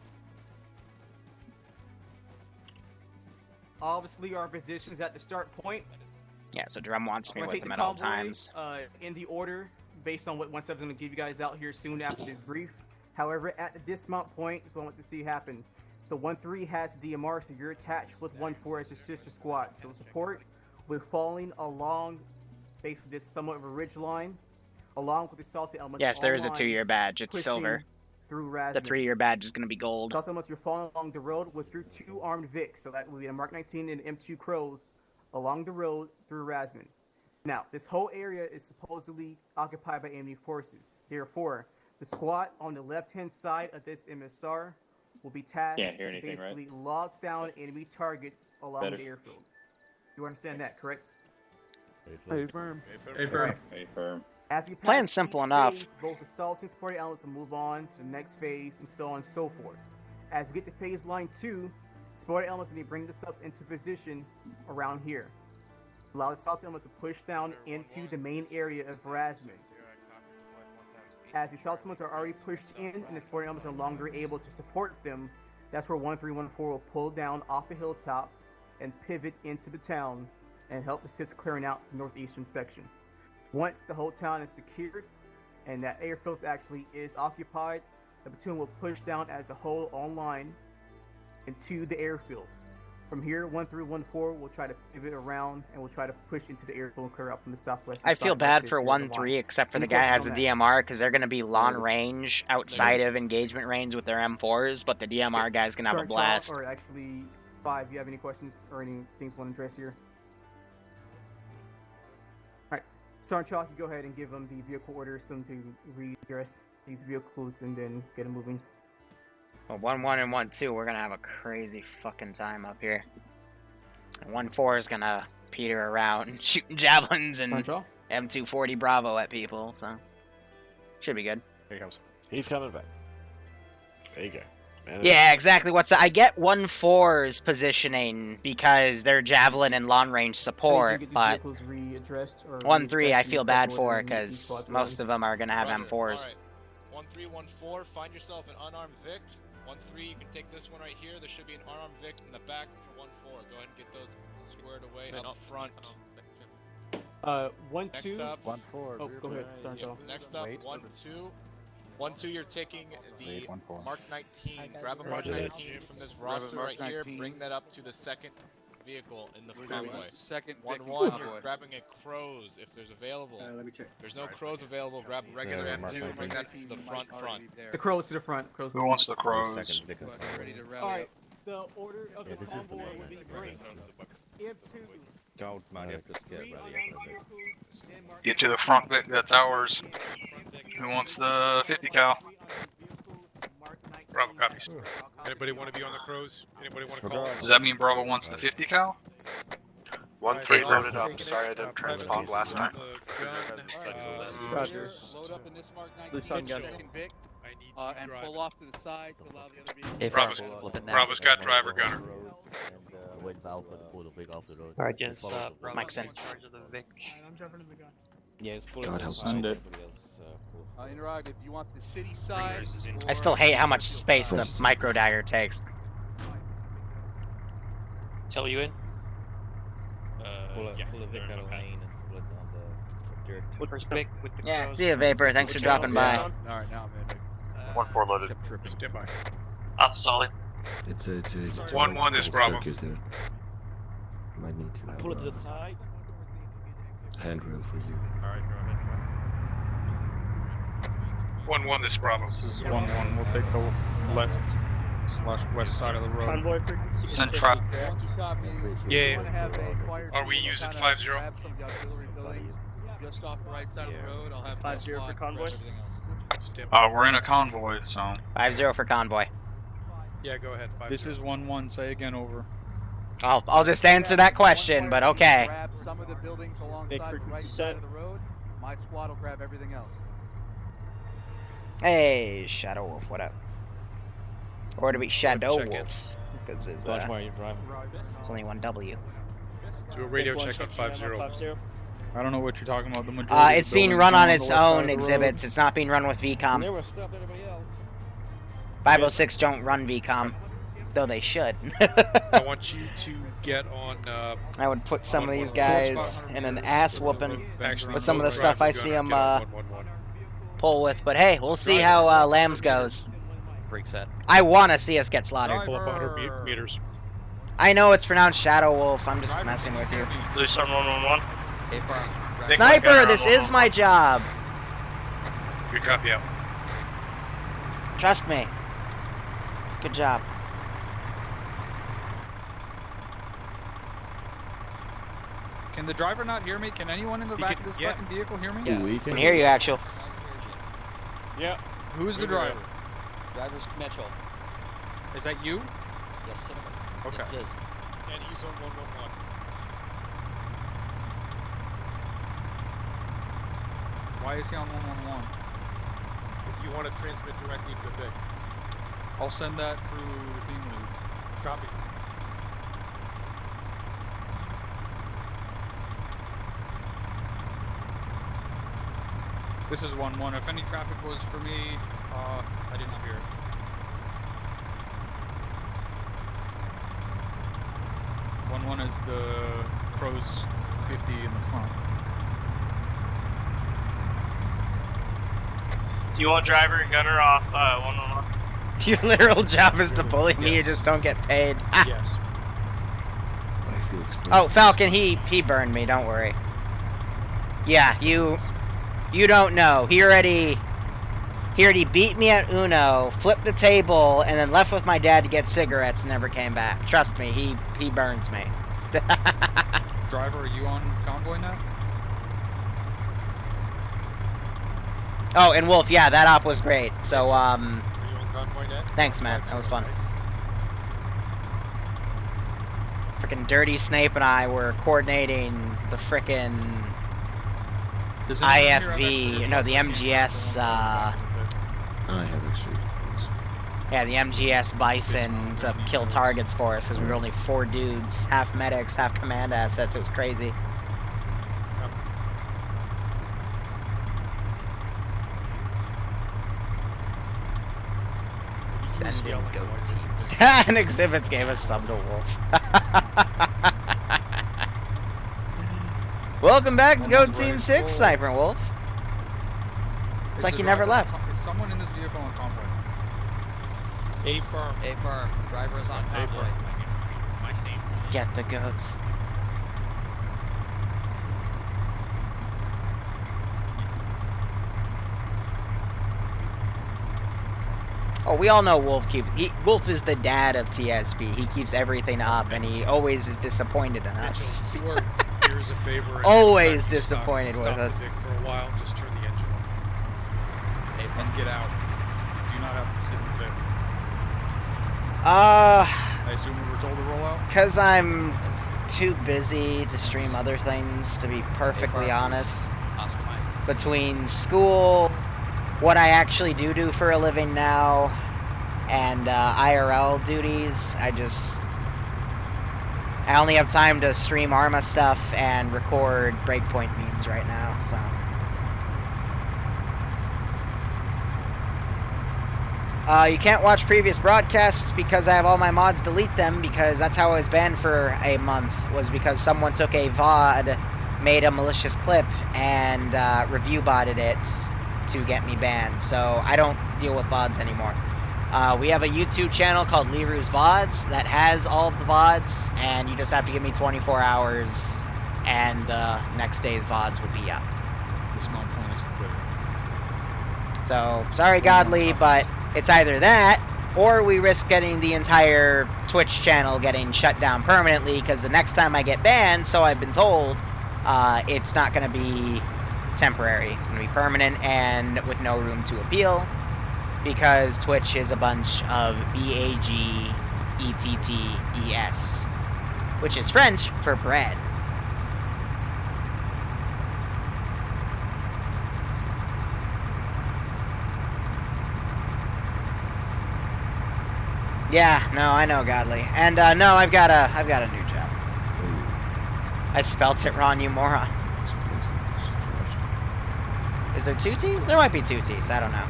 Speaker 12: Obviously, our positions at the start point.
Speaker 1: Yeah, so Drum wants me with him at all times.
Speaker 12: In the order, based on what 1 going to give you guys out here soon after this brief. However, at the dismount point is what I want to see happen. So 1-3 has DMR, so you're attached with 1-4 as your sister squad. So support with falling along basically this somewhat of a ridge line, along with the salted elements.
Speaker 1: Yes, there is a 2-year badge. It's silver.
Speaker 12: Through Razman.
Speaker 1: The 3-year badge is going to be gold.
Speaker 12: Salted elements, you're falling along the road with your 2 armed Vics. So that will be a Mark 19 and M2 Crows along the road through Razman. Now, this whole area is supposedly occupied by enemy forces. Therefore, the squad on the left-hand side of this MSR will be tasked to basically lock down enemy targets along the airfield. You understand that, correct?
Speaker 9: Hey, firm.
Speaker 12: Hey, firm.
Speaker 10: Hey, firm.
Speaker 12: As you pass
Speaker 1: Plan's simple
Speaker 12: each
Speaker 1: enough.
Speaker 12: phase, both assault and supporting elements will move on to the next phase, and so on and so forth. As we get to phase line 2, supporting elements need to bring themselves into position around here. Allow the assault elements to push down into the main area of Razman. As the assault elements are already pushed in and the supporting elements are no longer able to support them, that's where 1-3-1-4 will pull down off the hilltop and pivot into the town and help assist clearing out the northeastern section. Once the whole town is secured and that airfield actually is occupied, the platoon will push down as a whole online into the airfield. From here, 1-3-1-4 will try to pivot around and will try to push into the airfield and clear out from the southwest.
Speaker 1: I feel bad for 1-3, except for the guy has a DMR, because they're going to be long range outside of engagement range with their M4s, but the DMR guy's going to have a blast.
Speaker 12: Or actually, 5, do you have any questions or any things you want to address here? Alright, Sergeant Chalk, you go ahead and give them the vehicle orders, them to redress these vehicles and then get them moving.
Speaker 1: Well, 1-1 and 1-2, we're going to have a crazy fucking time up here. And 1-4 is going to peter around, shooting javelins and M240 Bravo at people, so should be good.
Speaker 8: Here he comes. He's coming back. There you go.
Speaker 1: Yeah, exactly. I get 1-4's positioning because they're javelin and long range support, but 1-3 I feel bad for because most of them are going to have M4s.
Speaker 6: 1-3-1-4, find yourself an unarmed Vic. 1-3, you can take this one right here. There should be an unarmed Vic in the back for 1-4. Go ahead and get those squared away up front.
Speaker 12: 1-2.
Speaker 6: Next up,
Speaker 9: 1-4.
Speaker 12: Oh, go ahead. Sorry,
Speaker 6: next up, 1-2. 1-2, you're taking the
Speaker 4: 1-4.
Speaker 6: Mark 19. Grab a Mark
Speaker 7: Roger that.
Speaker 6: 19 from this roster
Speaker 7: Mark
Speaker 6: right here.
Speaker 7: 19.
Speaker 6: Bring that up to the second vehicle in the convoy.
Speaker 7: Second
Speaker 6: 1-1, you're grabbing a Crows if there's available.
Speaker 14: Let me check.
Speaker 6: There's no Crows available. Grab a regular M2. Bring that to the front.
Speaker 12: The Crows to the front. Crows.
Speaker 11: Who wants the crows?
Speaker 7: Ready to rally
Speaker 14: Alright,
Speaker 7: up.
Speaker 14: the order of the
Speaker 3: this is the
Speaker 14: convoy
Speaker 3: main
Speaker 14: would be
Speaker 3: one.
Speaker 14: bring EF2,
Speaker 3: Don't mind, just get
Speaker 14: 3
Speaker 3: ready.
Speaker 14: unarmed vehicles, and Mark
Speaker 11: Get to the front, Vic. That's ours. Who wants the 50 cal? Bravo copies.
Speaker 2: Anybody want to be on the Crows? Anybody want to call?
Speaker 11: Does that mean Bravo wants the 50 cal?
Speaker 10: 1-3 loaded up. Sorry I didn't transpond last time.
Speaker 14: Roger.
Speaker 7: Load up in this Mark
Speaker 14: Loose
Speaker 7: 19.
Speaker 14: on gun.
Speaker 7: Second Vic.
Speaker 2: I need to
Speaker 7: And
Speaker 2: drive.
Speaker 7: pull off to the side to allow the other vehicle.
Speaker 15: Hey,
Speaker 11: Bravo's,
Speaker 15: Farm, flipping now.
Speaker 11: Bravo's got driver gunner.
Speaker 3: Wait valve for the pull the Vic off the road.
Speaker 5: Alright, just
Speaker 3: Bravo.
Speaker 1: Mike's in.
Speaker 5: charge of the Vic.
Speaker 12: I'm jumping in the gun.
Speaker 3: Yeah, it's
Speaker 4: God help us. Send it.
Speaker 7: Interrogative, do you want the city side?
Speaker 1: I still hate how much space the micro dagger takes.
Speaker 5: Tell you in?
Speaker 2: Yeah.
Speaker 3: Pull the Vic out of lane and pull it on the dirt.
Speaker 5: First Vic with the
Speaker 1: Yeah,
Speaker 5: Crows.
Speaker 1: see ya, Vapor. Thanks for dropping by.
Speaker 7: Alright, now I'm in.
Speaker 11: 1-4 loaded.
Speaker 2: Stand by.
Speaker 5: Up solid.
Speaker 3: It's a
Speaker 11: 1-1 is Bravo.
Speaker 3: There. Might need to have
Speaker 2: Pull it to the side.
Speaker 3: handrail for you.
Speaker 2: Alright, go ahead.
Speaker 11: 1-1 this is Bravo.
Speaker 4: This is 1-1. We'll take the left/west side of the road.
Speaker 14: Convoy frequency.
Speaker 11: Send trap.
Speaker 2: Yeah.
Speaker 11: Are we using 5-0?
Speaker 7: Grab some of the auxiliary buildings just off the right side of the road. I'll have
Speaker 14: 5-0 for convoy.
Speaker 2: Stand by.
Speaker 11: We're in a convoy, so.
Speaker 1: 5-0 for convoy.
Speaker 2: Yeah, go ahead. 5-0.
Speaker 4: This is 1-1. Say again, over.
Speaker 1: I'll just answer that question, but okay.
Speaker 7: Grab some of the buildings alongside the right side of the road. My squad will grab everything else.
Speaker 1: Hey, Shadow Wolf, what up? Or to be Shadow
Speaker 2: check
Speaker 1: Wolf, because there's only one W.
Speaker 2: Do a radio check on 5-0.
Speaker 4: I don't know what you're talking about. The majority.
Speaker 1: It's being run on its own exhibits. It's not being run with VCOM.
Speaker 3: They were stopped everybody else.
Speaker 1: 506 don't run VCOM, though they should.
Speaker 2: I want you to get on.
Speaker 1: I would put some of these guys in an ass whooping
Speaker 2: Actually,
Speaker 1: with some of the
Speaker 2: driver
Speaker 1: stuff I
Speaker 2: gunner,
Speaker 1: see
Speaker 2: get
Speaker 1: them
Speaker 2: on 1-1-1.
Speaker 1: pull with. But hey, we'll see how Lambs goes.
Speaker 15: Break set.
Speaker 1: I want to see us get slaughtered.
Speaker 2: Pull up 100 meters.
Speaker 1: I know it's pronounced Shadow Wolf. I'm just messing with you.
Speaker 11: Loose on 1-1-1.
Speaker 15: Hey, Farm.
Speaker 1: Sniper, this is my job.
Speaker 11: Good copy out.
Speaker 1: Trust me. It's a good job.
Speaker 4: Can the driver not hear me? Can anyone in the back of this fucking vehicle hear me?
Speaker 1: Yeah. I can hear you, actually.
Speaker 4: Yeah. Who's the driver?
Speaker 15: Driver's Mitchell.
Speaker 4: Is that you?
Speaker 15: Yes, sir.
Speaker 4: Okay.
Speaker 15: Yes, it is.
Speaker 2: And he's on 1-1-1.
Speaker 4: Why is he on 111?
Speaker 2: If you want to transmit directly to the Vic.
Speaker 4: I'll send that through the team lead.
Speaker 2: Copy.
Speaker 4: This is 1-1. If any traffic was for me, I did not hear it. One is the Crows 50 in the front.
Speaker 11: You want driver and gunner off 1-1-1?
Speaker 1: Your literal job is to bully me, you just don't get paid.
Speaker 2: Yes.
Speaker 1: Oh, Falcon, he burned me, don't worry. Yeah, you don't know. He already beat me at Uno, flipped the table, and then left with my dad to get cigarettes and never came back. Trust me, he burns me.
Speaker 4: Driver, are you on convoy now?
Speaker 1: Oh, and Wolf, yeah, that op was great. So,
Speaker 2: Are you on convoy net?
Speaker 1: thanks, man. That was fun. Frickin' Dirty Snape and I were coordinating the frickin' IFV, no, the MGS,
Speaker 3: I have extra.
Speaker 1: yeah, the MGS Bison to kill targets for us, because we were only 4 dudes, half medics, half command assets. It was crazy. Send in goat teams. And exhibits gave us sub to Wolf. Welcome back to Goat Team 6, Cyber Wolf. It's like you never left.
Speaker 4: Is someone in this vehicle on convoy?
Speaker 7: A firm. A firm. Driver is on convoy.
Speaker 1: Get the goats. Oh, we all know Wolf Wolf is the dad of TSP. He keeps everything up, and he always is disappointed in us.
Speaker 16: Here's a favor.
Speaker 1: Always disappointed with us.
Speaker 16: Stop the Vic for a while. Just turn the engine off.
Speaker 4: And get out. Do not have to sit in the Vic. I assume we were told to roll out?
Speaker 1: Because I'm too busy to stream other things, to be perfectly honest. Between school, what I actually do for a living now, and IRL duties, I only have time to stream Arma stuff and record Breakpoint memes right now, so. You can't watch previous broadcasts because I have all my mods delete them, because that's how I was banned for a month, was because someone took a VOD, made a malicious clip, and review botted it to get me banned. So I don't deal with VODs anymore. We have a YouTube channel called Liru's VODs that has all of the VODs, and you just have to give me 24 hours, and next day's VODs will be up.
Speaker 4: This small point is clear.
Speaker 1: So, sorry Godly, but it's either that, or we risk getting the entire Twitch channel getting shut down permanently, because the next time I get banned, so I've been told, it's not going to be temporary. It's going to be permanent and with no room to appeal, because Twitch is a bunch of B-A-G-E-T-T-E-S, which is French for bread. Yeah, no, I know, Godly. And, no, I've got a new job. I spelt it wrong, you moron. Is there two T's? There might be two T's, I don't know.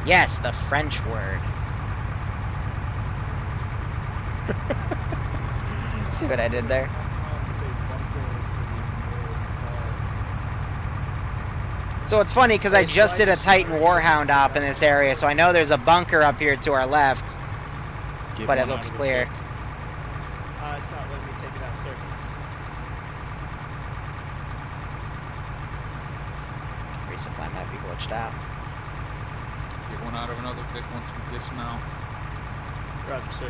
Speaker 1: Yes, the French word. See what I did there? So it's funny because I just did a Titan Warhound op in this area, so I know there's a bunker up here to our left, but it looks clear.
Speaker 14: It's not letting me take it out, sir.
Speaker 1: Resupply might be glitched out.
Speaker 4: Get one out of another Vic once we dismount.
Speaker 14: Roger, sir.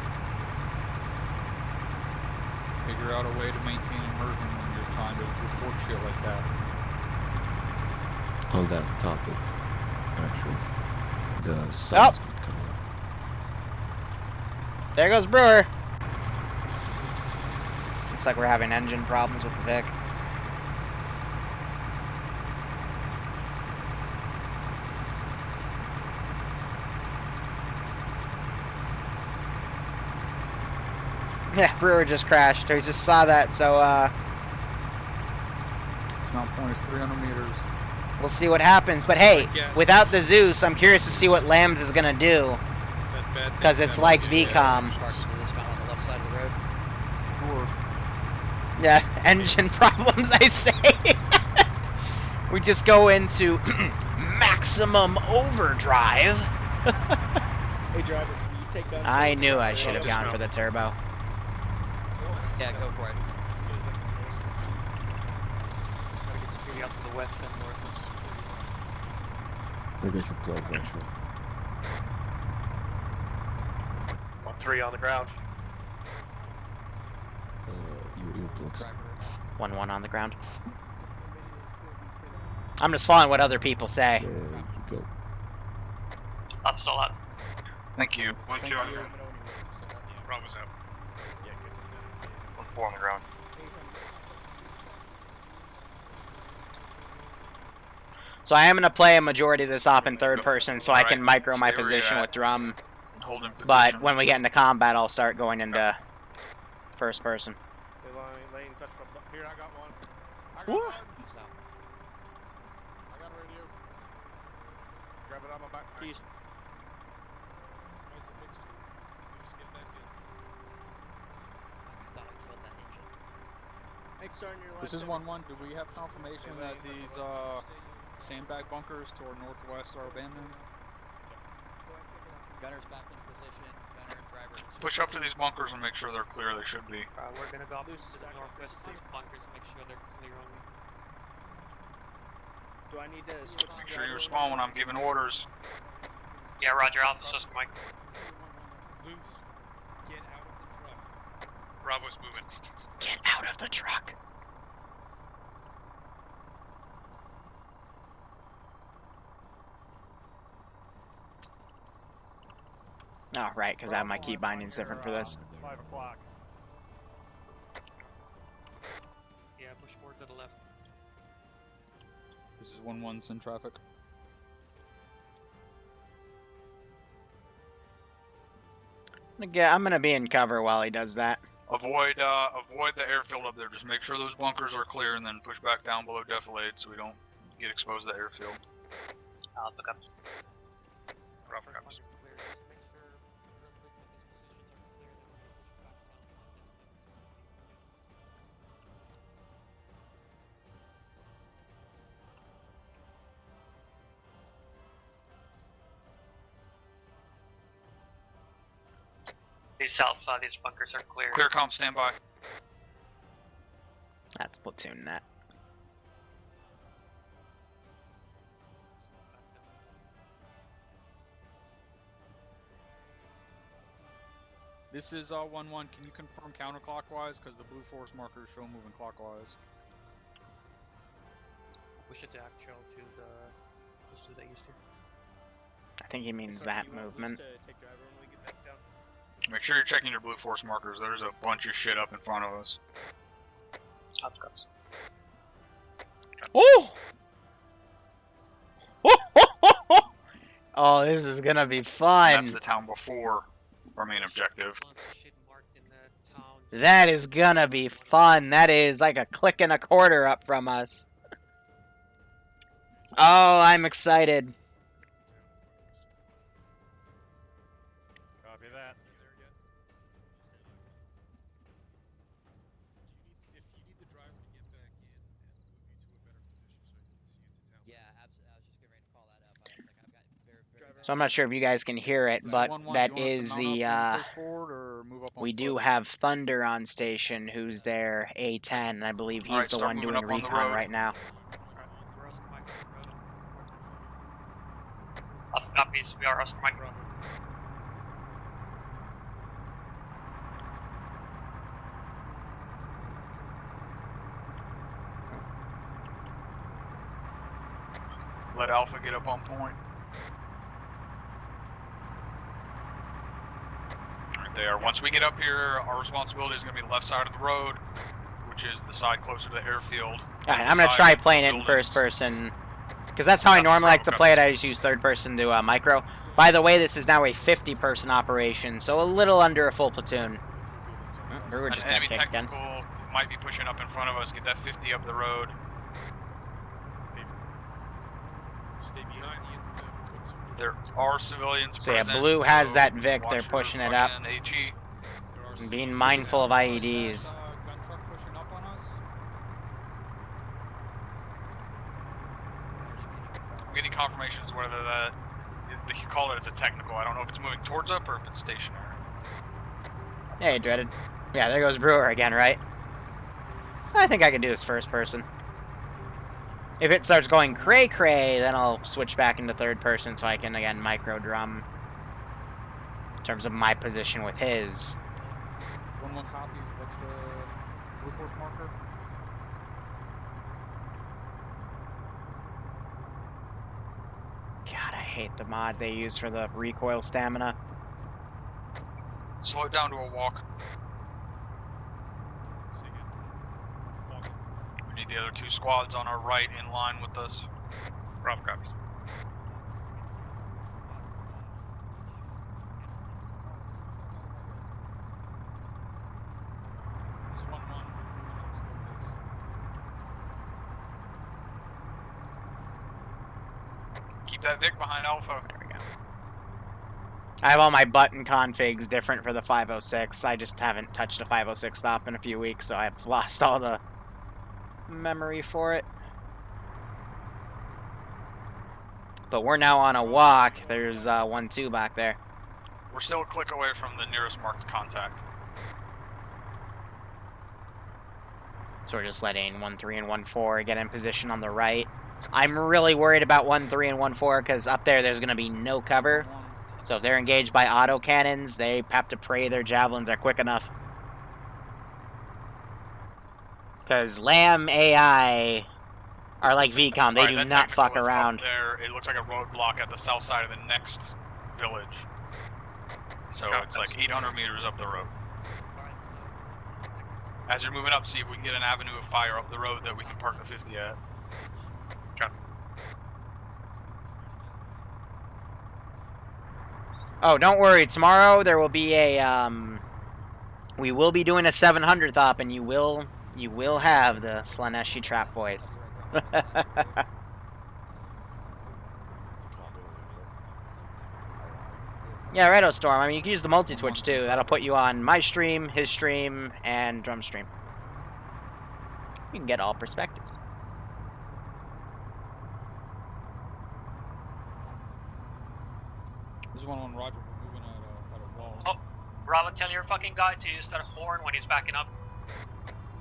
Speaker 4: Figure out a way to maintain immersion when you're trying to report shit like that.
Speaker 3: On that topic, actually, the sun's not coming up.
Speaker 1: There goes Brewer. Looks like we're having engine problems with the Vic. Yeah, Brewer just crashed. We just saw that, so
Speaker 4: Mount point is 300 meters.
Speaker 1: We'll see what happens. But hey, without the Zeus, I'm curious to see what Lambs is gonna do. Because it's like VCOM.
Speaker 4: Sure.
Speaker 1: Yeah, engine problems, I say. We just go into maximum overdrive.
Speaker 14: Hey, driver, can you take guns?
Speaker 1: I knew I should have gone for the turbo.
Speaker 15: Yeah, go for it.
Speaker 2: Gotta get security out to the west and north.
Speaker 3: I'll get your plugs, actually.
Speaker 10: 1-3 on the ground.
Speaker 3: Your plugs.
Speaker 1: 1-1 on the ground. I'm just following what other people say.
Speaker 3: There you go.
Speaker 11: Up, still up. Thank you. 1-2 on the ground. Bravo's out. 1-4 on the ground.
Speaker 1: So I am going to play a majority of this op in third person so I can micro my position with drum. But when we get into combat, I'll start going into first person.
Speaker 6: Here, I got one. I got one. I got a radio. Grab it on my back. Keys. Where's the fixed? Just get back in.
Speaker 15: I thought I killed that engine.
Speaker 14: Thanks, sir, on your left.
Speaker 4: This is 1-1. Do we have confirmation that these sandbag bunkers to our northwest are abandoned.
Speaker 15: Gunner's back in position. Gunner and driver.
Speaker 11: Push up to these bunkers and make sure they're clear. They should be.
Speaker 2: We're gonna go up to the northwest of these bunkers and make sure they're clear only.
Speaker 14: Do I need to switch?
Speaker 11: Make sure you respond when I'm giving orders.
Speaker 2: Yeah, Roger. Alpha Sus Mike.
Speaker 16: Loose. Get out of the truck.
Speaker 11: Bravo's moving.
Speaker 1: Get out of the truck. Oh, right, because I have my key bindings different for this.
Speaker 2: 5 o'clock. Yeah, push forward to the left.
Speaker 4: This is 1-1 in traffic.
Speaker 1: Again, I'm gonna be in cover while he does that.
Speaker 11: Avoid the airfield up there. Just make sure those bunkers are clear and then push back down below defilade so we don't get exposed to the airfield.
Speaker 2: Alpha comes.
Speaker 11: Bravo comes.
Speaker 2: South, these bunkers are clear.
Speaker 11: Clear comm, stand by.
Speaker 1: That's platoon net.
Speaker 4: This is 1-1. Can you confirm counterclockwise? Because the blue force markers show moving clockwise.
Speaker 2: Push it to actual to the just to the east here.
Speaker 1: I think he means that movement.
Speaker 11: Make sure you're checking your blue force markers. There's a bunch of shit up in front of us.
Speaker 2: Alpha comes.
Speaker 1: Oh! Oh, this is gonna be fun.
Speaker 11: That's the town before our main objective.
Speaker 1: That is gonna be fun. That is like a click and a quarter up from us. Oh, I'm excited.
Speaker 2: Copy that.
Speaker 16: If you need the driver to get back in and move you to a better position so you can see into town.
Speaker 15: Yeah, absolutely. I was just getting ready to call that up. I was like, I've got very
Speaker 1: So I'm not sure if you guys can hear it, but that is the, we do have Thunder on station, who's there, A10, and I believe he's the one doing recon right now.
Speaker 2: Alpha copies. We are Oscar Mike.
Speaker 11: Let Alpha get up on point. Right there. Once we get up here, our responsibility is going to be the left side of the road, which is the side closer to the airfield.
Speaker 1: Alright, I'm going to try playing it in first person, because that's how I normally like to play it. I just use third person to micro. By the way, this is now a 50-person operation, so a little under a full platoon. Brewer just got kicked again.
Speaker 11: Might be pushing up in front of us. Get that 50 up the road.
Speaker 16: Stay behind the infantry.
Speaker 11: There are civilians
Speaker 1: So yeah,
Speaker 11: present,
Speaker 1: Blue has
Speaker 11: so
Speaker 1: that Vic.
Speaker 11: watch
Speaker 1: They're
Speaker 11: your
Speaker 1: pushing it up.
Speaker 11: fucking AG.
Speaker 1: And being mindful of IEDs.
Speaker 4: Gun truck pushing up on us.
Speaker 11: I'm getting confirmations whether that they call it as a technical. I don't know if it's moving towards up or if it's stationary.
Speaker 1: Hey, Dreaded. Yeah, there goes Brewer again, right? I think I can do this first person. If it starts going cray-cray, then I'll switch back into third person so I can, again, micro-drum in terms of my position with his.
Speaker 4: 1-1 copies. What's the blue force marker?
Speaker 1: God, I hate the mod they use for the recoil stamina.
Speaker 11: Slow it down to a walk. We need the other two squads on our right in line with us. Bravo copies.
Speaker 4: This is 1-1.
Speaker 11: Keep that Vic behind Alpha.
Speaker 1: There we go. I have all my button configs different for the 506. I just haven't touched a 506 stop in a few weeks, so I've lost all the memory for it. but we're now on a walk. There's 1-2 back there.
Speaker 11: We're still a click away from the nearest marked contact.
Speaker 1: So we're just letting 1-3 and 1-4 get in position on the right. I'm really worried about 1-3 and 1-4 because up there's going to be no cover. So if they're engaged by auto cannons, they have to pray their javelins are quick enough. Because LAM AI are like VCOM, they do not fuck around.
Speaker 11: There, it looks like a roadblock at the south side of the next village. So it's like 800 meters up the road. As you're moving up, see if we can get an avenue of fire up the road that we can park the 50 at. Okay.
Speaker 1: Oh, don't worry. Tomorrow there will be a we will be doing a 700th op, and you will have the Slaneshi trap voice. Yeah, righto, Storm. I mean, you can use the multi-twitch too. That'll put you on my stream, his stream, and drum stream. You can get all perspectives.
Speaker 4: This is 1-1 Roger. We're moving at a wall.
Speaker 5: Oh, Bravo, tell your fucking guy to use that horn when he's backing up.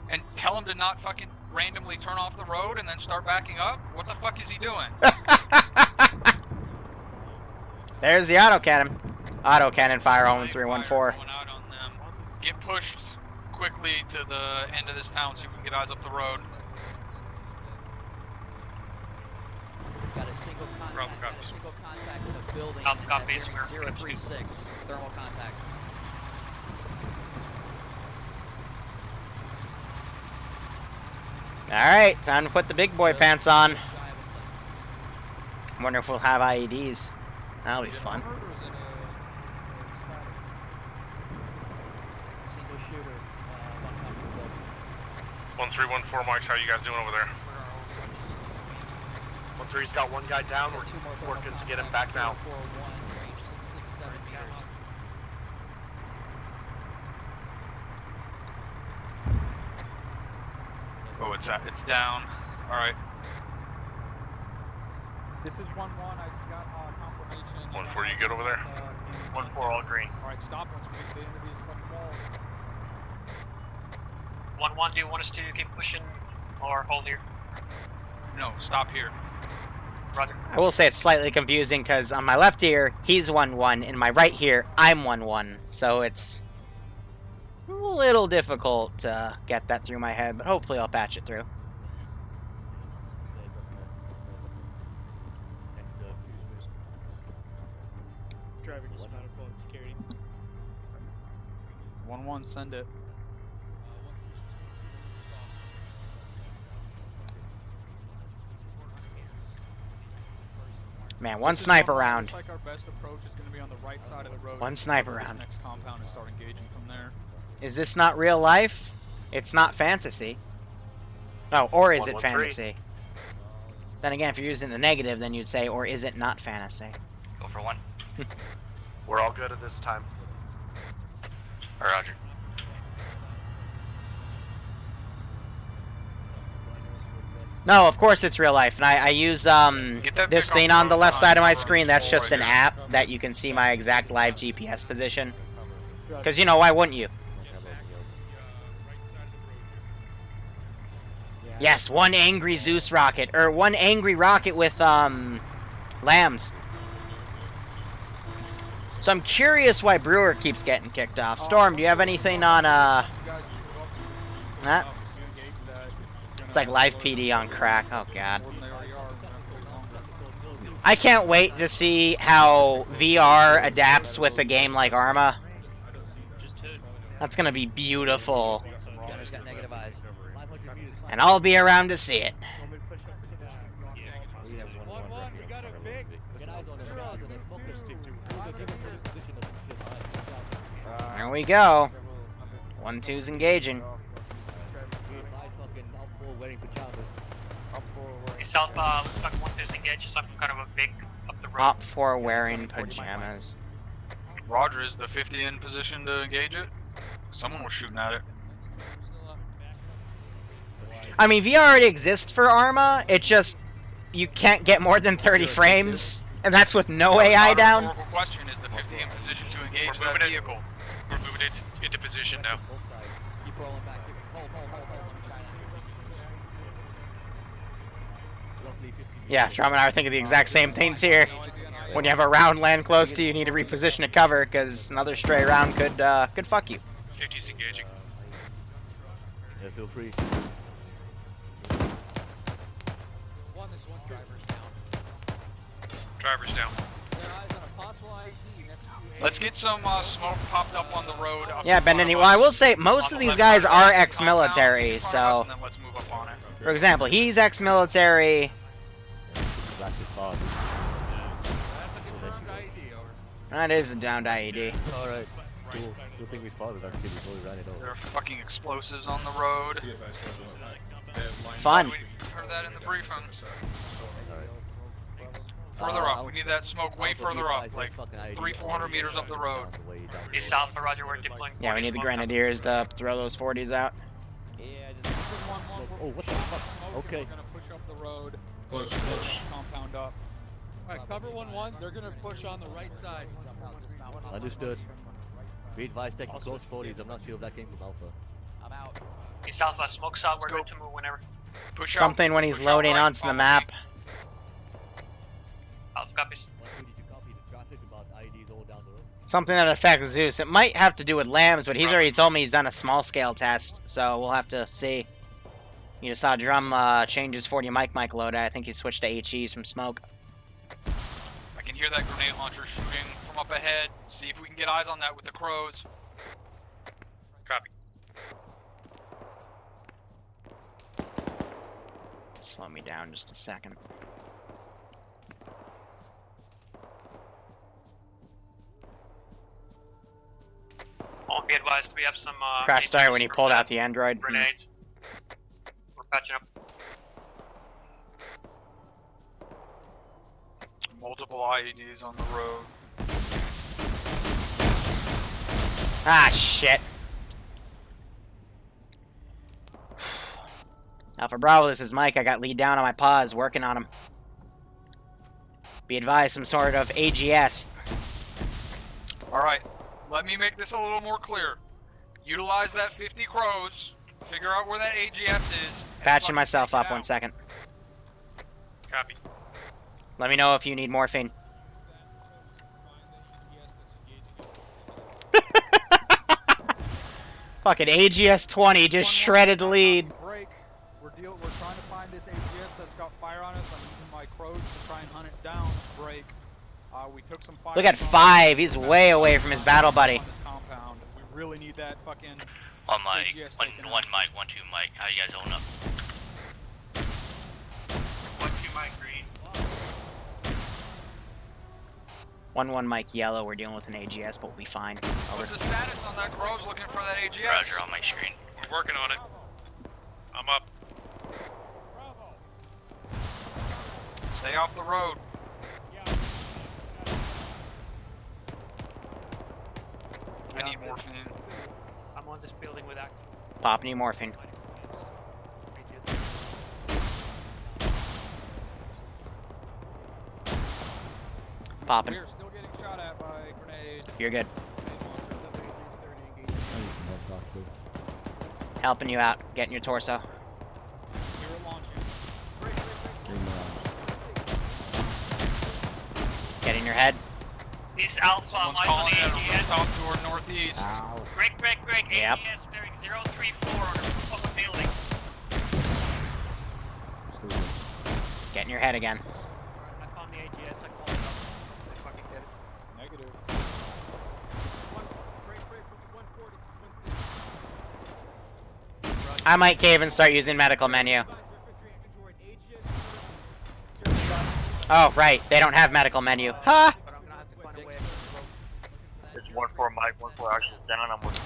Speaker 11: And tell him to not fucking randomly turn off the road and then start backing up? What the fuck is he doing?
Speaker 1: There's the autocannon. Autocannon fire on 314.
Speaker 11: Get pushed quickly to the end of this town so we can get eyes up the road.
Speaker 15: Got a single contact in a building. 036. Thermal contact.
Speaker 1: Alright, time to put the big boy pants on. I wonder if we'll have IEDs. That'll be fun.
Speaker 15: Single shooter.
Speaker 8: 1314 Mike, how you guys doing over there?
Speaker 10: 1-3's got one guy down. We're working to get him back now.
Speaker 15: Range 667 meters.
Speaker 11: Oh, it's down. Alright.
Speaker 4: This is 1-1. I got confirmation.
Speaker 8: 1-4, you good over there?
Speaker 11: 1-4, all green.
Speaker 4: Alright, stop once we get into these fucking walls.
Speaker 5: 1-1, do you want us to keep pushing or hold here?
Speaker 11: No, stop here.
Speaker 5: Roger.
Speaker 1: I will say it's slightly confusing because on my left here, he's 1-1. In my right here, I'm 1-1. So it's a little difficult to get that through my head, but hopefully I'll patch it through.
Speaker 14: Driver just not a phone security.
Speaker 4: 1-1, send it.
Speaker 1: Man, one sniper round.
Speaker 4: Looks like our best approach is going to be on the right side of the road.
Speaker 1: One sniper round.
Speaker 4: Next compound and start engaging from there.
Speaker 1: Is this not real life? It's not fantasy. Oh, or is it
Speaker 10: 1-1-3.
Speaker 1: fantasy? Then again, if you're using the negative, then you'd say, or is it not fantasy?
Speaker 5: Go for 1.
Speaker 10: We're all good at this time.
Speaker 5: Roger.
Speaker 1: No, of course it's real life, and I use this thing on the left side of my screen. That's just an app that you can see my exact live GPS position. Because, you know, why wouldn't you? Yes, one angry Zeus rocket, or one angry rocket with lambs. So I'm curious why Brewer keeps getting kicked off. Storm, do you have anything on that? It's like live PD on crack. Oh god. I can't wait to see how VR adapts with a game like Arma. That's gonna be beautiful.
Speaker 15: Gunner's got negative eyes.
Speaker 1: And I'll be around to see it. There we go. 1-2's engaging.
Speaker 5: South, looks like 1-2's engaged, some kind of a big up the road.
Speaker 1: Op 4 wearing pajamas.
Speaker 11: Roger, is the 50 in position to engage it? Someone was shooting at it.
Speaker 1: I mean, VR already exists for Arma. It just you can't get more than 30 frames, and that's with no AI down.
Speaker 11: The question is the 50 in position to engage that vehicle.
Speaker 16: We're moving it into position now.
Speaker 15: Keep rolling back. Hold. I'm trying
Speaker 1: Yeah, Traum and I are thinking the exact same things here. When you have a round land close to you, you need to reposition to cover, because another stray round could fuck you.
Speaker 16: 50's engaging.
Speaker 3: Yeah, feel free.
Speaker 15: One driver's down.
Speaker 16: Driver's down.
Speaker 15: Their eyes on a possible ID next to
Speaker 11: Let's get some smoke popped up on the road.
Speaker 1: Yeah, Benini. Well, I will say most of these guys are ex-military, so.
Speaker 11: And then let's move up on it.
Speaker 1: For example, he's ex-military.
Speaker 3: That's his father.
Speaker 7: That's a confirmed ID, over.
Speaker 1: That is a downed IED.
Speaker 3: Alright, cool. Good thing we spotted that shit before we ran it over.
Speaker 11: There are fucking explosives on the road.
Speaker 1: Fun.
Speaker 11: We heard that in the briefing. Further up, we need that smoke way further up, like 300-400 meters up the road.
Speaker 5: East Alpha, roger, we're deploying.
Speaker 1: Yeah, we need the Grenadiers to throw those 40s out.
Speaker 3: Oh, what the fuck? Okay.
Speaker 6: We're gonna push up the road.
Speaker 9: Close.
Speaker 6: Compound up.
Speaker 7: Alright, cover 1-1. They're gonna push on the right side.
Speaker 3: Understood. Be advised, taking close 40s. I'm not sure if that came from Alpha.
Speaker 15: I'm out.
Speaker 5: East Alpha, smoke's out, we're good to move whenever.
Speaker 11: Push out.
Speaker 1: Something when he's
Speaker 11: Push out
Speaker 1: loading
Speaker 11: right,
Speaker 1: onto the
Speaker 11: follow
Speaker 1: map.
Speaker 11: me.
Speaker 5: Alpha copies.
Speaker 3: Did you copy the traffic about IDs all down the road?
Speaker 1: Something that affects Zeus. It might have to do with Lambs, but he's already told me he's done a small-scale test, so we'll have to see. You just saw Drum change his 40 mic load. I think he switched to HEs from smoke.
Speaker 11: I can hear that grenade launcher shooting from up ahead. See if we can get eyes on that with the crows.
Speaker 16: Copy.
Speaker 1: Slow me down just a second.
Speaker 5: I'll be advised we have some
Speaker 1: Crash started when he pulled out the Android.
Speaker 5: grenades. We're patching up.
Speaker 11: Multiple IEDs on the road.
Speaker 1: Ah, shit. Alpha Bravo, this is Mike. I got lead down on my pause, working on him. Be advised, some sort of AGS.
Speaker 11: Alright, let me make this a little more clear. Utilize that 50 crows, figure out where that AGS is.
Speaker 1: Patching myself up 1 second.
Speaker 16: Copy.
Speaker 1: Let me know if you need morphine. Fucking AGS 20 just shredded lead.
Speaker 6: Break. We're trying to find this AGS that's got fire on us. I'm using my crows to try and hunt it down. Break. We took some fire.
Speaker 1: Look at 5. He's way away from his battle buddy.
Speaker 6: On this compound. We really need that fucking.
Speaker 5: One mic, one mic, 1-2 mic. How you guys holding up? 1-2 mic, green.
Speaker 1: 1-1 Mike yellow. We're dealing with an AGS, but we'll be fine. Over.
Speaker 11: What's the status on that crows looking for that AGS?
Speaker 5: Roger, on my screen.
Speaker 16: We're working on it. I'm up.
Speaker 11: Stay off the road. I need morphine.
Speaker 5: I'm on this building with active.
Speaker 1: Pop any morphine. Popping.
Speaker 6: We're still getting shot at by grenade.
Speaker 1: You're good.
Speaker 3: I need some help, Doctor.
Speaker 1: Helping you out. Getting your torso.
Speaker 3: Getting my arms.
Speaker 1: Getting your head.
Speaker 5: East Alpha,
Speaker 11: Someone's
Speaker 5: eyes on
Speaker 11: calling
Speaker 5: the
Speaker 11: in
Speaker 5: AGS.
Speaker 11: south toward northeast.
Speaker 3: Ow.
Speaker 5: Break,
Speaker 1: Yep.
Speaker 5: AGS bearing 034 on the roof of the building.
Speaker 3: Still good.
Speaker 1: Getting your head again.
Speaker 5: I found the AGS, I called it up. I fucking did it.
Speaker 6: Negative.
Speaker 1: I might cave and start using medical menu. Oh, right. They don't have medical menu. Ha!
Speaker 5: But I'm gonna have to find a way.
Speaker 11: It's 1-4 Mike, 1-4 actual down. I'm with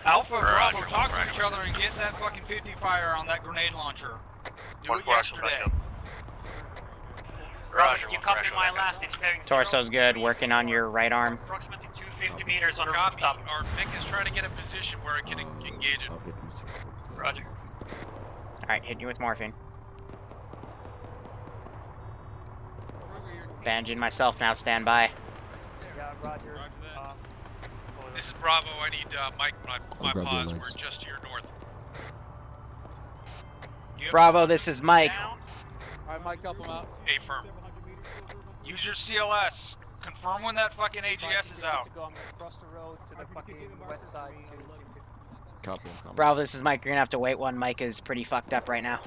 Speaker 11: Alpha, Bravo, talk to each other and get that fucking 50 fire on that grenade launcher. Do it yesterday.
Speaker 5: Roger, you copied my last, it's bearing
Speaker 1: Torso's good. Working on your right arm.
Speaker 5: approximately 250 meters on a
Speaker 16: Copy.
Speaker 5: rooftop.
Speaker 16: Our Vic is trying to get a position where it can engage it.
Speaker 3: I'll hit Mr.
Speaker 5: Roger.
Speaker 1: Alright, hitting you with morphine. Bandaging myself now, stand by.
Speaker 2: Yeah, Roger.
Speaker 11: This is Bravo. I need Mike, my
Speaker 3: grab your
Speaker 11: pause.
Speaker 3: legs.
Speaker 11: We're just to your north.
Speaker 1: Bravo, this is Mike.
Speaker 7: Alright, Mike, help him out.
Speaker 11: A firm. Use your CLS. Confirm when that fucking AGS is out.
Speaker 15: I'm gonna cross the road to the fucking west side to
Speaker 3: Copy, I'm coming.
Speaker 1: Bravo, this is Mike. You're gonna have to wait one. Mike is pretty fucked up right now.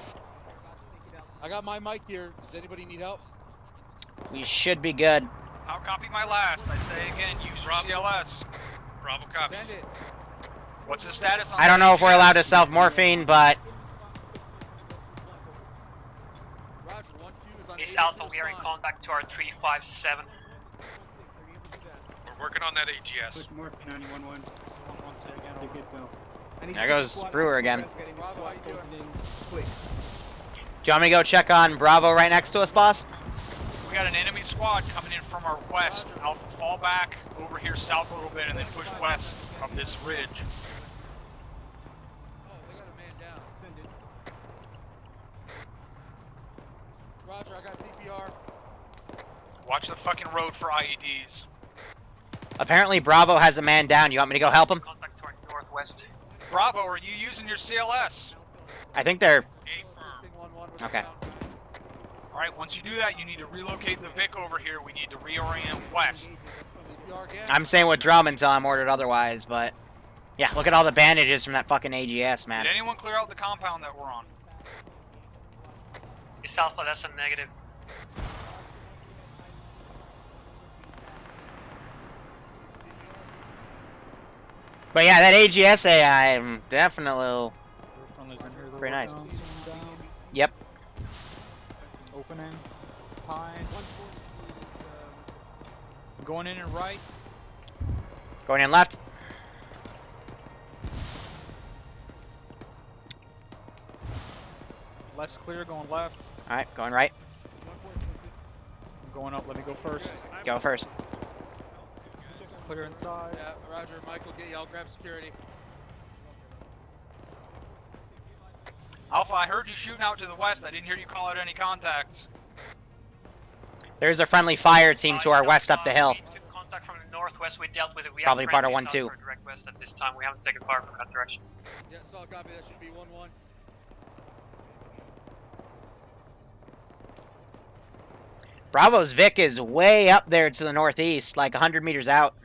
Speaker 7: I got my mic here. Does anybody need help?
Speaker 1: We should be good.
Speaker 11: I'll copy my last. I say again, use your CLS. Bravo copies.
Speaker 7: Send it.
Speaker 11: What's the status on
Speaker 1: I don't know if we're allowed to self-morphine, but
Speaker 7: Roger, 1Q is on
Speaker 15: East
Speaker 7: 80
Speaker 15: Alpha, we are in
Speaker 7: respond.
Speaker 15: contact to our 357.
Speaker 11: We're working on that AGS.
Speaker 1: there goes Brewer again.
Speaker 7: Bravo, how you doing?
Speaker 12: Quick.
Speaker 1: Do you want me to go check on Bravo right next to us, boss?
Speaker 11: We got an enemy squad coming in from our west. Alpha, fall back over here south a little bit and then push west of this ridge.
Speaker 7: Oh, they got a man down. Send it. Roger, I got CPR.
Speaker 11: Watch the fucking road for IEDs.
Speaker 1: Apparently Bravo has a man down. You want me to go help him?
Speaker 15: Contact to our northwest.
Speaker 11: Bravo, are you using your CLS?
Speaker 1: I think they're...
Speaker 7: Assisting 1-1 with
Speaker 1: Okay.
Speaker 7: the ground.
Speaker 11: Alright, once you do that, you need to relocate the Vic over here. We need to reorient west.
Speaker 7: CPR again.
Speaker 1: I'm staying with Drum until I'm ordered otherwise, but... Yeah, look at all the bandages from that fucking AGS, man.
Speaker 11: Did anyone clear out the compound that we're on?
Speaker 15: East Alpha, that's a negative.
Speaker 1: But yeah, that AGS AI, I'm definitely... Pretty nice. Yep.
Speaker 4: Opening. Pine. Going in and right.
Speaker 1: Going in left.
Speaker 4: Left's clear, going left.
Speaker 1: Alright, going right.
Speaker 4: I'm going up, let me go first.
Speaker 1: Go first.
Speaker 4: Clear inside.
Speaker 7: Yeah, Roger, Mike will get you. I'll grab security.
Speaker 11: Alpha, I heard you shooting out to the west. I didn't hear you call out any contacts.
Speaker 1: There's a friendly fire team to our west up the hill.
Speaker 15: Contact from the northwest, we dealt with it. We
Speaker 1: Probably
Speaker 15: have
Speaker 1: part of
Speaker 15: friendlies
Speaker 1: 1-2.
Speaker 15: out to our direct west at this time. We haven't taken fire from that direction.
Speaker 7: Yeah, solid copy. That should be 1-1.
Speaker 1: Bravo's Vic is way up there to the northeast, like 100 meters out.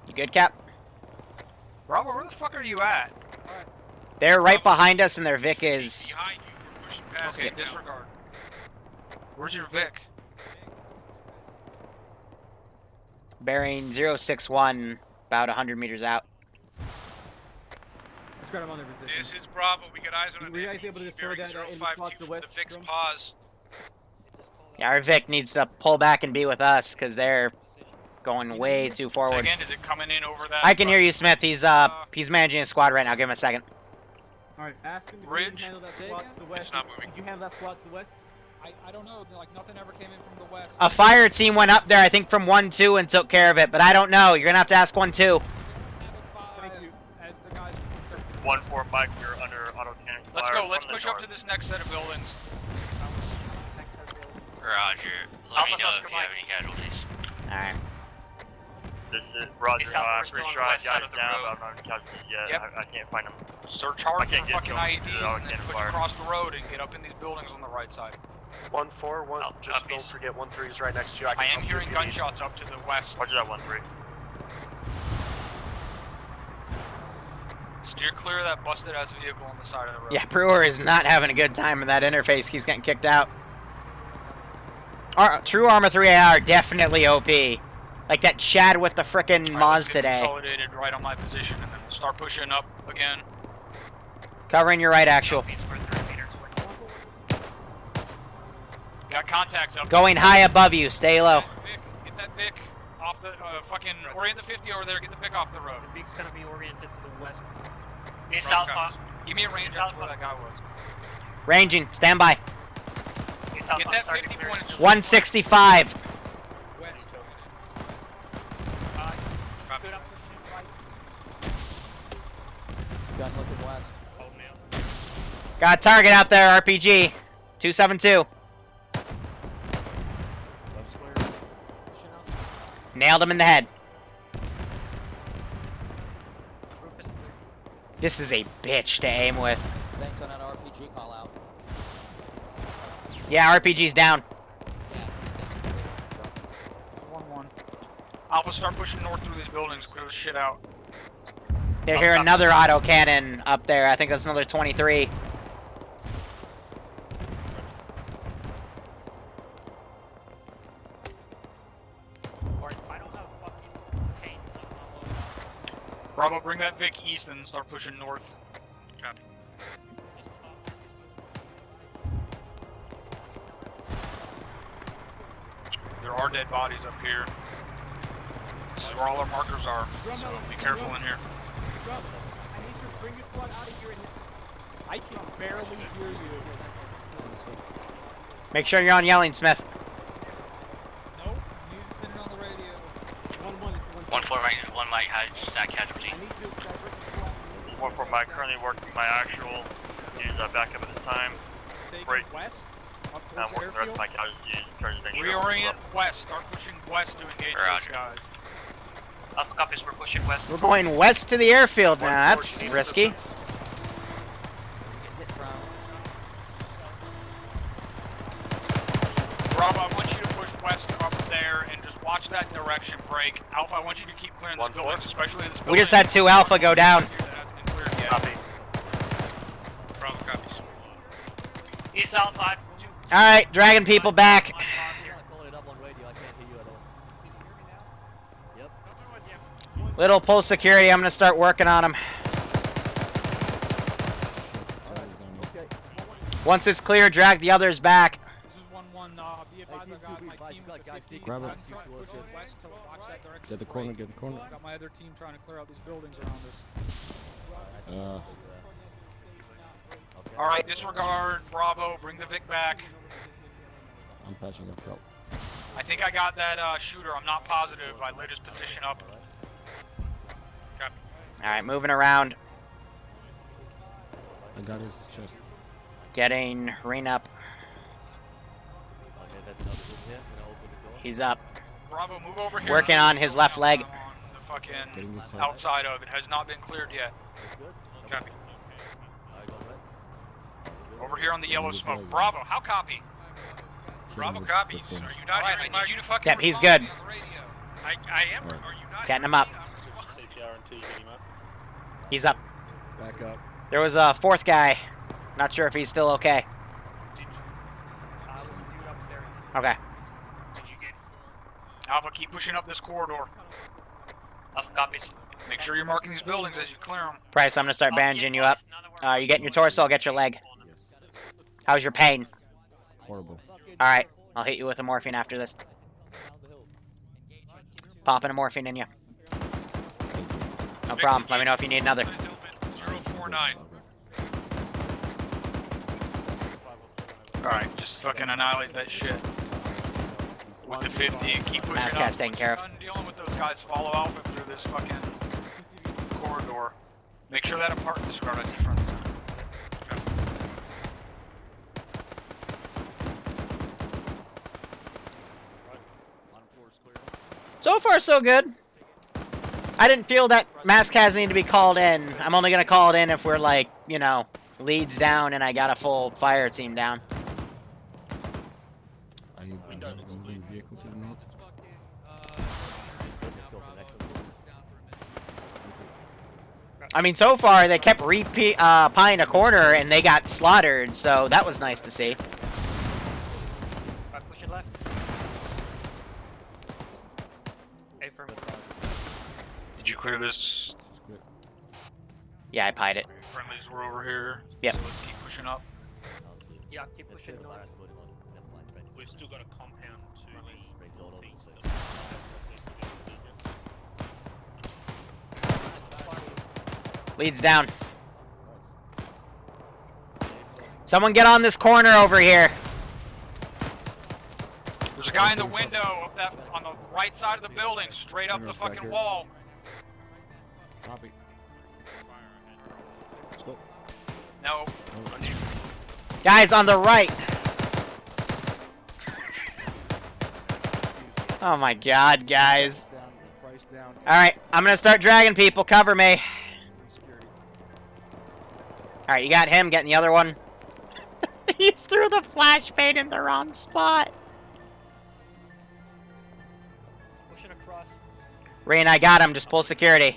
Speaker 1: You good, Cap?
Speaker 11: Bravo, where the fuck are you at?
Speaker 1: They're right behind us, and their Vic is...
Speaker 11: Behind you. We're pushing past
Speaker 1: Okay.
Speaker 11: it. Disregard. Where's your Vic?
Speaker 1: bearing 061, about 100 meters out.
Speaker 12: Let's grab him on their position.
Speaker 6: This is Bravo. We got eyes on an
Speaker 12: Were you guys able to
Speaker 6: NBT
Speaker 12: destroy
Speaker 6: bearing
Speaker 12: that enemy
Speaker 6: 052
Speaker 12: spots to the
Speaker 6: from
Speaker 12: west?
Speaker 6: the Vic's
Speaker 12: Drum?
Speaker 6: pause.
Speaker 1: Yeah, our Vic needs to pull back and be with us, because they're going way too forward.
Speaker 11: Again, is it coming in over that?
Speaker 1: I can hear you, Smith. He's managing a squad right now. Give him a second.
Speaker 12: Alright, ask him if
Speaker 11: Bridge.
Speaker 12: you can handle that squad to the west.
Speaker 6: It's not moving.
Speaker 12: Did you handle that squad to the west?
Speaker 9: I don't know, like nothing ever came in from the west.
Speaker 1: A fire team went up there, I think, from 1-2 and took care of it, but I don't know. You're going to have to ask 1-2.
Speaker 12: Thank you.
Speaker 9: As the guys
Speaker 11: 1-4 Mike, we're under auto cannon. Let's go. Let's push up to this next set of buildings.
Speaker 5: Roger. Let me know if you have any casualties.
Speaker 1: Alright.
Speaker 11: This is Roger.
Speaker 15: East Alpha, we're still on the west side of the road.
Speaker 11: I'm not casualties yet. Yep. I can't find them. Search
Speaker 6: Oh,
Speaker 11: hard for can't get fucking going. IEDs No, I and then can't push fire. across the road and get up in these buildings on the right side.
Speaker 10: 1-4, just don't forget 1-3 is right next to you.
Speaker 11: I am
Speaker 10: help you
Speaker 11: hearing
Speaker 10: if you need.
Speaker 11: gunshots up to the west. Roger that 1-3. Steer clear of that busted ass vehicle on the side of the road.
Speaker 1: Yeah, Brewer is not having a good time, and that interface keeps getting kicked out. True Armor 3 AR, definitely OP. Like that Chad with the frickin'
Speaker 11: Alright,
Speaker 1: Moz
Speaker 11: let's get
Speaker 1: today.
Speaker 11: consolidated right on my position and then we'll start pushing up again.
Speaker 1: Covering your right, actual.
Speaker 11: Got contacts up.
Speaker 1: Going high above you, stay low.
Speaker 11: Get that Vic off the fucking orient the 50 over there. Get the Vic off the road.
Speaker 15: The Vic's gonna be oriented to the west. East
Speaker 11: Roger,
Speaker 15: Alpha.
Speaker 11: guys. Give me a range up where that guy was.
Speaker 1: Ranging, stand by.
Speaker 15: East
Speaker 11: Get
Speaker 15: Alpha,
Speaker 11: that
Speaker 15: starting
Speaker 11: 50
Speaker 15: clearance.
Speaker 11: points.
Speaker 1: 165.
Speaker 15: Gun looking west.
Speaker 1: Got a target out there, RPG. 272. Nailed him in the head. This is a bitch to aim with.
Speaker 15: Thanks on that RPG call out.
Speaker 1: Yeah, RPG's down.
Speaker 11: 1-1. Alpha, start pushing north through these buildings. Clear the shit out.
Speaker 1: They hear another autocannon up there. I think that's another 23.
Speaker 11: Bravo, bring that Vic east and start pushing north. Copy. There are dead bodies up here. This is where all our markers are, so be careful in here.
Speaker 9: I need you to bring your squad out of here. I can barely hear you.
Speaker 1: Make sure you're on yelling, Smith.
Speaker 9: Nope, you need to send it on the radio.
Speaker 5: 1-4 right, 1 light, stack casualty.
Speaker 11: 1-4 Mike, currently working my actual. Use backup at this time. Break.
Speaker 9: West, up
Speaker 11: I'm
Speaker 9: towards
Speaker 11: working the rest of my casualties. Reorient west, start pushing west to engage those guys.
Speaker 5: Alpha copies, we're pushing west.
Speaker 1: We're going west to the airfield now. That's risky.
Speaker 11: Bravo, I want you to push west up there and just watch that direction break. Alpha, I want you to keep clearing this building, especially this building.
Speaker 1: We just had 2 Alpha go down.
Speaker 11: Copy. Bravo copies.
Speaker 5: East Alpha.
Speaker 1: Alright, dragging people back. Little pulse security, I'm gonna start working on them. Once it's clear, drag the others back.
Speaker 9: This is 1-1. Be advised, I got my team with the 15.
Speaker 3: Grab it.
Speaker 9: West to watch that direction.
Speaker 3: Get the corner, get the corner.
Speaker 9: Got my other team trying to clear out these buildings around us.
Speaker 11: Alright, disregard, Bravo, bring the Vic back.
Speaker 3: I'm patching up drop.
Speaker 11: I think I got that shooter, I'm not positive. I lit his position up. Copy.
Speaker 1: Alright, moving around.
Speaker 3: I got his chest.
Speaker 1: Getting Rain up. He's up.
Speaker 11: Bravo, move over here.
Speaker 1: Working on his left leg.
Speaker 11: On the fucking outside of it. Has not been cleared yet. Copy. Over here on the yellow smoke. Bravo, how copy? Bravo copies. Are you not hearing my... I need you to fucking...
Speaker 1: Yep, he's good.
Speaker 11: I am. Are you not
Speaker 1: Getting him up.
Speaker 2: CPR and T, get him up.
Speaker 1: He's up.
Speaker 2: Back up.
Speaker 1: There was a 4th guy. Not sure if he's still okay. Okay.
Speaker 11: Alpha, keep pushing up this corridor.
Speaker 5: Alpha copies.
Speaker 11: Make sure you're marking these buildings as you clear them.
Speaker 1: Price, I'm gonna start bandaging you up. You getting your torso, I'll get your leg. How's your pain?
Speaker 3: Horrible.
Speaker 1: Alright, I'll hit you with a morphine after this. Popping a morphine in you. No problem, let me know if you need another.
Speaker 11: 049. Alright, just fucking annihilate that shit. With the 50 and keep pushing
Speaker 1: Mass
Speaker 11: up.
Speaker 1: cat's taken care of.
Speaker 11: I'm dealing with those guys. Follow Alpha through this fucking corridor. Make sure that apart disregard I see front of the center.
Speaker 1: So far, so good. I didn't feel that mass cats need to be called in. I'm only gonna call it in if we're like, you know, leads down and I got a full fire team down.
Speaker 3: Are you moving vehicle to the north?
Speaker 1: I mean, so far they kept pieing a corner and they got slaughtered, so that was nice to see.
Speaker 5: Push it left.
Speaker 11: Did you clear this?
Speaker 1: Yeah, I pied it.
Speaker 11: Friendlies were over here.
Speaker 1: Yep.
Speaker 11: So let's keep pushing up.
Speaker 5: Yeah, keep pushing north.
Speaker 2: We've still got a compound to the east.
Speaker 1: Leads down. Someone get on this corner over here.
Speaker 11: There's a guy in the window up that on the right side of the building, straight up the fucking wall.
Speaker 3: Copy.
Speaker 11: No.
Speaker 1: Guys on the right. Oh my god, guys. Alright, I'm gonna start dragging people. Cover me. Alright, you got him. Getting the other one. He threw the flashbang in the wrong spot.
Speaker 15: Pushing across.
Speaker 1: Rain, I got him. Just pull security.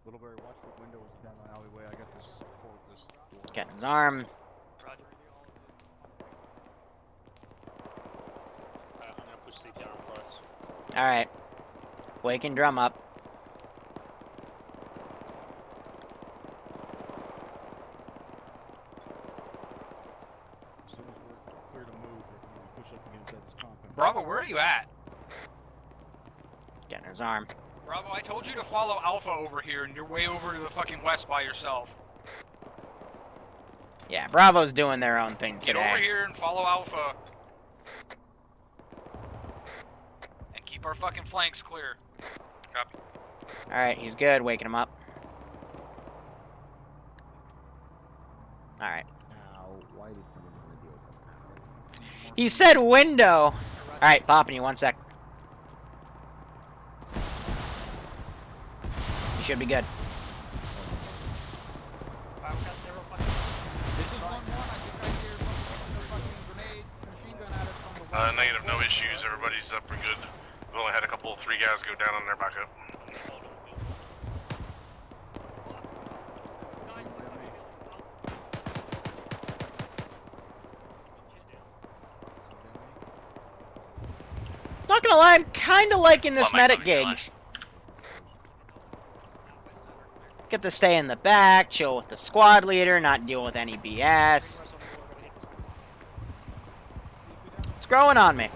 Speaker 17: Littleberry, watch the windows down the alleyway. I got this door.
Speaker 1: Getting his arm.
Speaker 2: I'm gonna push CPR on Price.
Speaker 1: Alright. Waking drum up.
Speaker 17: As soon as we're clear to move, we push up against this compound.
Speaker 11: Bravo, where are you at?
Speaker 1: Getting his arm.
Speaker 11: Bravo, I told you to follow Alpha over here, and you're way over to the fucking west by yourself.
Speaker 1: Yeah, Bravo's doing their own thing
Speaker 11: Get over
Speaker 1: today.
Speaker 11: here and follow Alpha. And keep our fucking flanks clear. Copy.
Speaker 1: Alright, he's good. Waking him up. Alright.
Speaker 3: Why did someone reveal that?
Speaker 1: He said window! Alright, popping you 1 sec. You should be good.
Speaker 9: This is 1-1. I think I hear the fucking grenade machine gun at us from the west.
Speaker 8: Negative, no issues. Everybody's up for good. We've only had a couple, 3 guys go down on their backup.
Speaker 1: Not gonna lie, I'm kinda liking this medic gig. Get to stay in the back, chill with the squad leader, not deal with any BS. It's growing on me.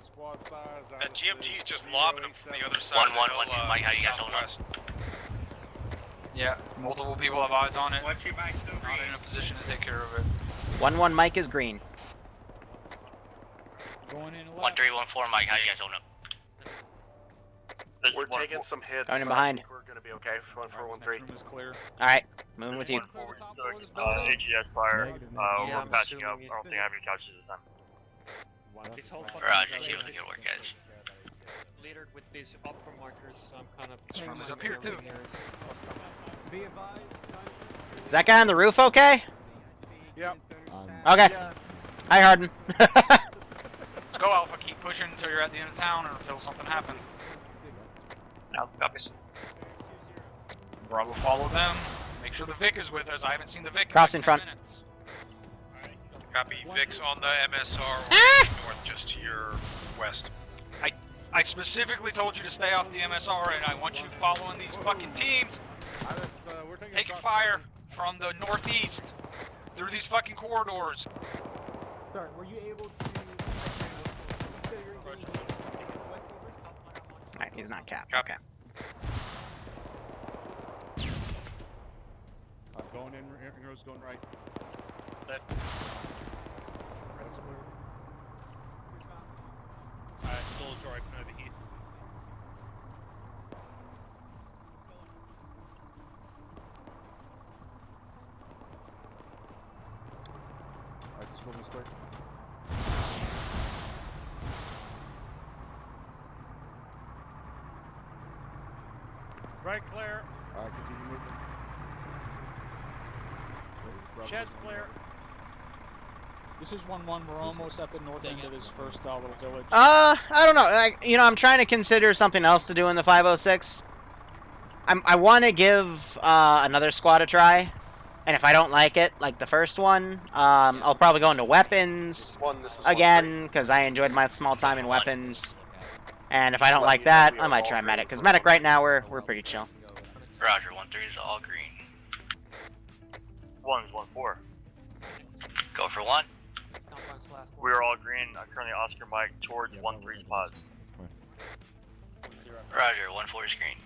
Speaker 6: Squad size.
Speaker 11: That GMG's just lobbing them from the other side.
Speaker 5: 1-1-1-2, Mike, how you guys holding up?
Speaker 11: Yeah, multiple people have eyes on it. Not in a position to take care of it.
Speaker 1: 1-1 Mike is green.
Speaker 9: Going in
Speaker 5: 1-3-1-4, Mike, how you guys holding up?
Speaker 10: We're taking some hits.
Speaker 1: Going in
Speaker 10: but I
Speaker 1: behind.
Speaker 10: think we're gonna be okay. 1-4-1-3.
Speaker 11: Room is clear.
Speaker 1: Alright, moving with you.
Speaker 8: AGS fire. We're patching up. I don't think I have any couches this time.
Speaker 15: This whole
Speaker 5: Roger, keep up the good work, guys.
Speaker 15: littered with these upper markers, so I'm kind of.
Speaker 11: Room is up here too.
Speaker 9: Be advised.
Speaker 1: Is that guy on the roof okay?
Speaker 6: Yep.
Speaker 1: Okay. Hi, Harden.
Speaker 11: Let's go, Alpha. Keep pushing until you're at the end of town or until something happens.
Speaker 5: Copies.
Speaker 11: Bravo, follow them. Make sure the Vic is with us. I haven't seen the Vic in
Speaker 1: Cross
Speaker 11: like
Speaker 1: in
Speaker 11: 10
Speaker 1: front.
Speaker 11: minutes.
Speaker 8: Copy. Vic's on the MSR north, just to your west.
Speaker 11: I specifically told you to stay off the MSR, and I want you following these fucking teams. Taking fire from the northeast through these fucking corridors.
Speaker 12: Sorry, were you able to?
Speaker 1: Alright, he's not capped.
Speaker 8: Copy.
Speaker 1: Okay.
Speaker 17: Going in, Heroes going right.
Speaker 2: Left.
Speaker 17: That's clear.
Speaker 2: Doors are open over here.
Speaker 17: Alright, this building's clear.
Speaker 9: Right clear.
Speaker 17: Alright, continue moving.
Speaker 9: Shed's clear.
Speaker 12: This is 1-1. We're almost at the north end of this first little village.
Speaker 1: I don't know. I'm trying to consider something else to do in the 506. I want to give another squad a try, and if I don't like it, like the first one, I'll probably go into weapons again because I enjoyed my small time in weapons. And if I don't like that, I might try medic because medic right now we're pretty chill.
Speaker 5: Roger, 1-3 is all green.
Speaker 8: 1's 1-4.
Speaker 5: Go for 1.
Speaker 8: We are all green. Currently Oscar Mike towards 1-3's pods.
Speaker 5: Roger, 1-4 is green.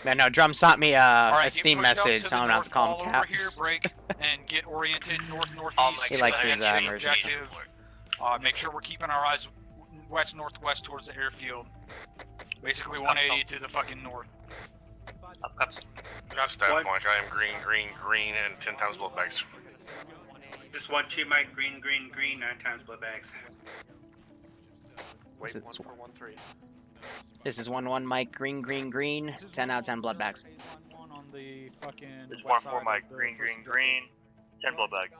Speaker 1: Man, no, Drum sent me a
Speaker 11: Alright,
Speaker 1: Steam
Speaker 11: get pushed up
Speaker 1: message.
Speaker 11: to the
Speaker 1: I don't have to call
Speaker 11: north
Speaker 1: him
Speaker 11: wall
Speaker 1: Cap.
Speaker 11: over here, break, and get oriented north-northeast.
Speaker 1: He likes his
Speaker 11: That's the
Speaker 1: emergency.
Speaker 11: objective. Make sure we're keeping our eyes west-northwest towards the airfield. Basically 180 to the fucking north.
Speaker 8: Got staff point. I am green, green, green, and 10 times blood bags.
Speaker 18: Just 1-2 Mike, green, green, green, 9 times blood bags.
Speaker 10: Wait, 1-4-1-3.
Speaker 1: This is 1-1 Mike, green, green, green, 10 out of 10 blood bags.
Speaker 4: On the fucking.
Speaker 11: It's 1-4 Mike, green, green, green, 10 blood bags.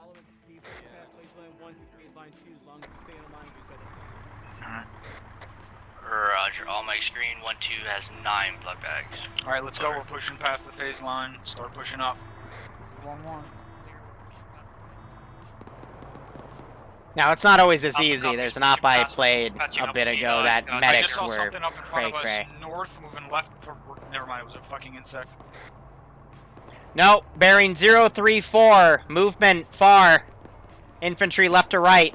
Speaker 5: Roger, all my screen 1-2 has 9 blood bags.
Speaker 11: Alright, let's go. We're pushing past the phase line. Start pushing up.
Speaker 4: This is 1-1.
Speaker 1: Now, it's not always as easy. There's an op I played a bit ago that medics were cray-cray.
Speaker 11: North, moving left. Never mind, it was a fucking insect.
Speaker 1: No, bearing 034. Movement far. Infantry left to right.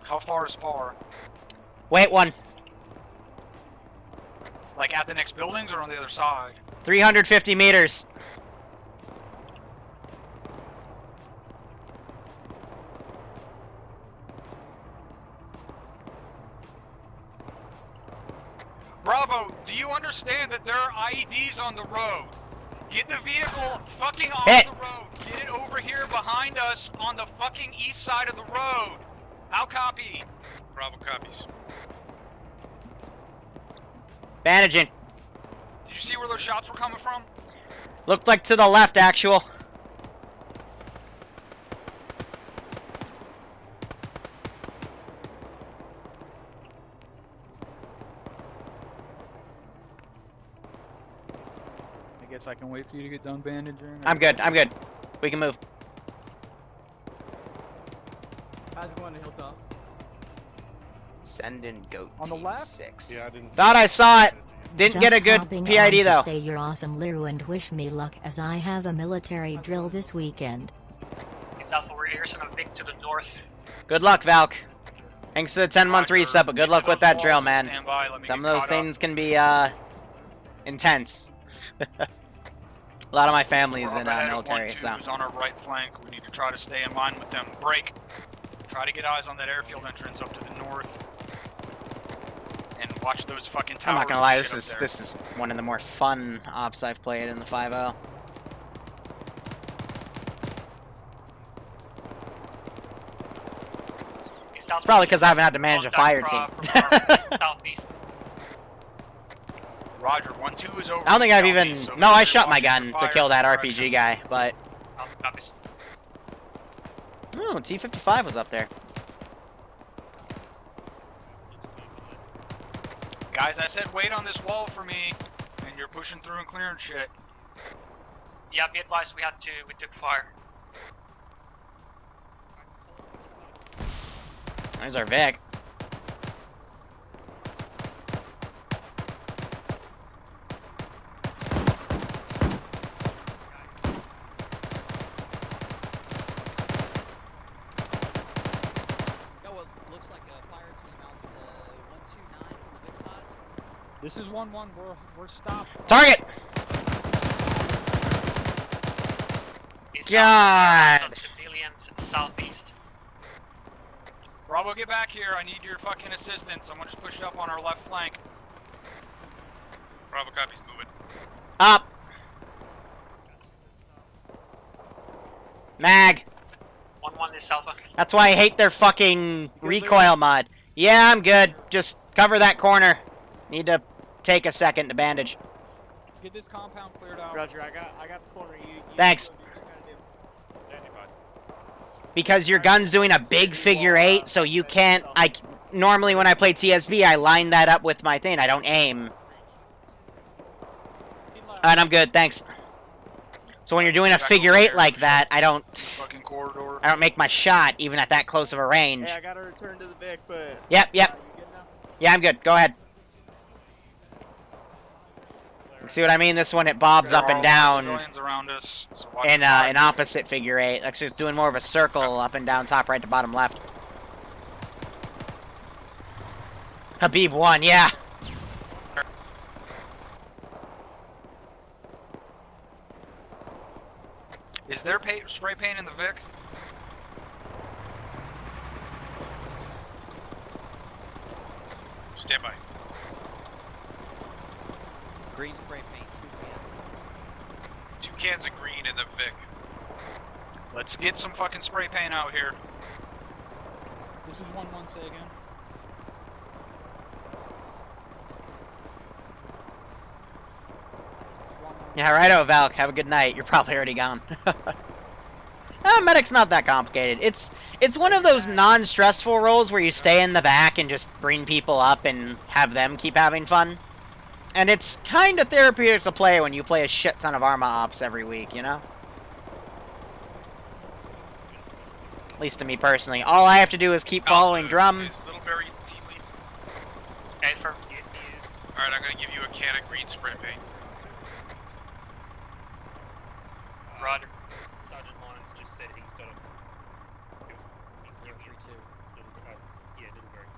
Speaker 11: How far is far?
Speaker 1: Wait one.
Speaker 11: Like at the next buildings or on the other side?
Speaker 1: 350 meters.
Speaker 11: Bravo, do you understand that there are IEDs on the road? Get the vehicle fucking off
Speaker 1: Hit.
Speaker 11: the road. Get it over here behind us on the fucking east side of the road. How copy?
Speaker 8: Bravo copies.
Speaker 1: Bandaging.
Speaker 11: Did you see where those shots were coming from?
Speaker 1: Looked like to the left, actual.
Speaker 4: I guess I can wait for you to get done bandaging.
Speaker 1: I'm good, I'm good. We can move.
Speaker 12: How's it going to Hilltops?
Speaker 1: Send in goat
Speaker 4: On the
Speaker 1: team
Speaker 4: left?
Speaker 1: 6.
Speaker 8: Yeah, I didn't.
Speaker 1: Thought I saw it. Didn't get a
Speaker 13: Just
Speaker 1: good
Speaker 13: hopping
Speaker 1: PID
Speaker 13: on to
Speaker 1: though.
Speaker 13: Say you're awesome, Liru, and wish me luck as I have a military drill this weekend.
Speaker 5: South, we're Harrison of Vic to the north.
Speaker 1: Good luck, Valk. Thanks for the 10-month reset, but good luck with that drill, man.
Speaker 11: Stand by, let me
Speaker 1: Some
Speaker 11: get
Speaker 1: of those
Speaker 11: caught up.
Speaker 1: things can be intense. A lot of my family's
Speaker 11: We're
Speaker 1: in
Speaker 11: up ahead of
Speaker 1: military,
Speaker 11: 1-2
Speaker 1: so.
Speaker 11: who's on our right flank. We need to try to stay in line with them. Break. Try to get eyes on that airfield entrance up to the north. And watch those fucking towers.
Speaker 1: I'm not gonna lie,
Speaker 11: and
Speaker 1: this
Speaker 11: shit
Speaker 1: is
Speaker 11: up there.
Speaker 1: this is one of the more fun ops I've played in the 5.0. It's probably because I haven't had to manage a fire team.
Speaker 5: Southeast.
Speaker 11: Roger, 1-2 is over.
Speaker 1: I don't think I've even...
Speaker 11: southeast, so
Speaker 1: No, I
Speaker 11: we're
Speaker 1: shot my
Speaker 11: watching
Speaker 1: gun
Speaker 11: for
Speaker 1: to
Speaker 11: fire
Speaker 1: kill that
Speaker 11: direction.
Speaker 1: RPG guy, but...
Speaker 5: Copies.
Speaker 1: Oh, T-55 was up there.
Speaker 11: Guys, I said wait on this wall for me, and you're pushing through and clearing shit.
Speaker 5: Yeah, be advised, we took fire.
Speaker 1: There's our Vic.
Speaker 15: Yo, it looks like a fire team out to the 129 from the Vic Spies.
Speaker 4: This is 1-1. We're stopped.
Speaker 1: Target! God!
Speaker 5: Civilians southeast.
Speaker 11: Bravo, get back here. I need your fucking assistance. Someone just pushed up on our left flank.
Speaker 8: Bravo copies, moving.
Speaker 1: Up! Mag!
Speaker 5: 1-1 is Alpha.
Speaker 1: That's why I hate their fucking recoil mod. Yeah, I'm good. Just cover that corner. Need to take a second to bandage.
Speaker 4: Let's get this compound cleared out.
Speaker 14: Roger, I got the corner. You
Speaker 1: Thanks.
Speaker 14: do what you're trying to do.
Speaker 1: Because your gun's doing a big figure 8, so you can't... Normally when I play TSB, I line that up with my thing. I don't aim. And I'm good, thanks. So when you're doing a figure 8 like that, I don't make my shot even at that close of a range.
Speaker 14: Hey, I gotta return to the Vic, but...
Speaker 1: Yep.
Speaker 14: you good now?
Speaker 1: Yeah, I'm good. Go ahead. See what I mean? This one, it bobs up and down
Speaker 11: Around us, so watch
Speaker 1: in
Speaker 11: the fire.
Speaker 1: an opposite figure 8. Actually, it's doing more of a circle up and down, top right to bottom left. Habib 1, yeah.
Speaker 11: Is there spray paint in the Vic?
Speaker 8: Stand by.
Speaker 15: Green spray paint, 2 cans.
Speaker 8: 2 cans of green and the Vic.
Speaker 11: Let's get some fucking spray paint out here.
Speaker 17: This is 1-1, say again.
Speaker 1: Yeah, righto, Valk. Have a good night. You're probably already gone. Medic's not that complicated. It's one of those non-stressful roles where you stay in the back and just bring people up and have them keep having fun. And it's kind of therapeutic to play when you play a shit ton of Arma Ops every week, you know? At least to me personally. All I have to do is keep following Drum.
Speaker 8: Littleberry tea leaf.
Speaker 2: Confirm. Yes, he is.
Speaker 8: Alright, I'm gonna give you a can of green spray paint.
Speaker 2: Roger. Sergeant Lyons just said he's got a... He's giving it to... yeah, Littleberry.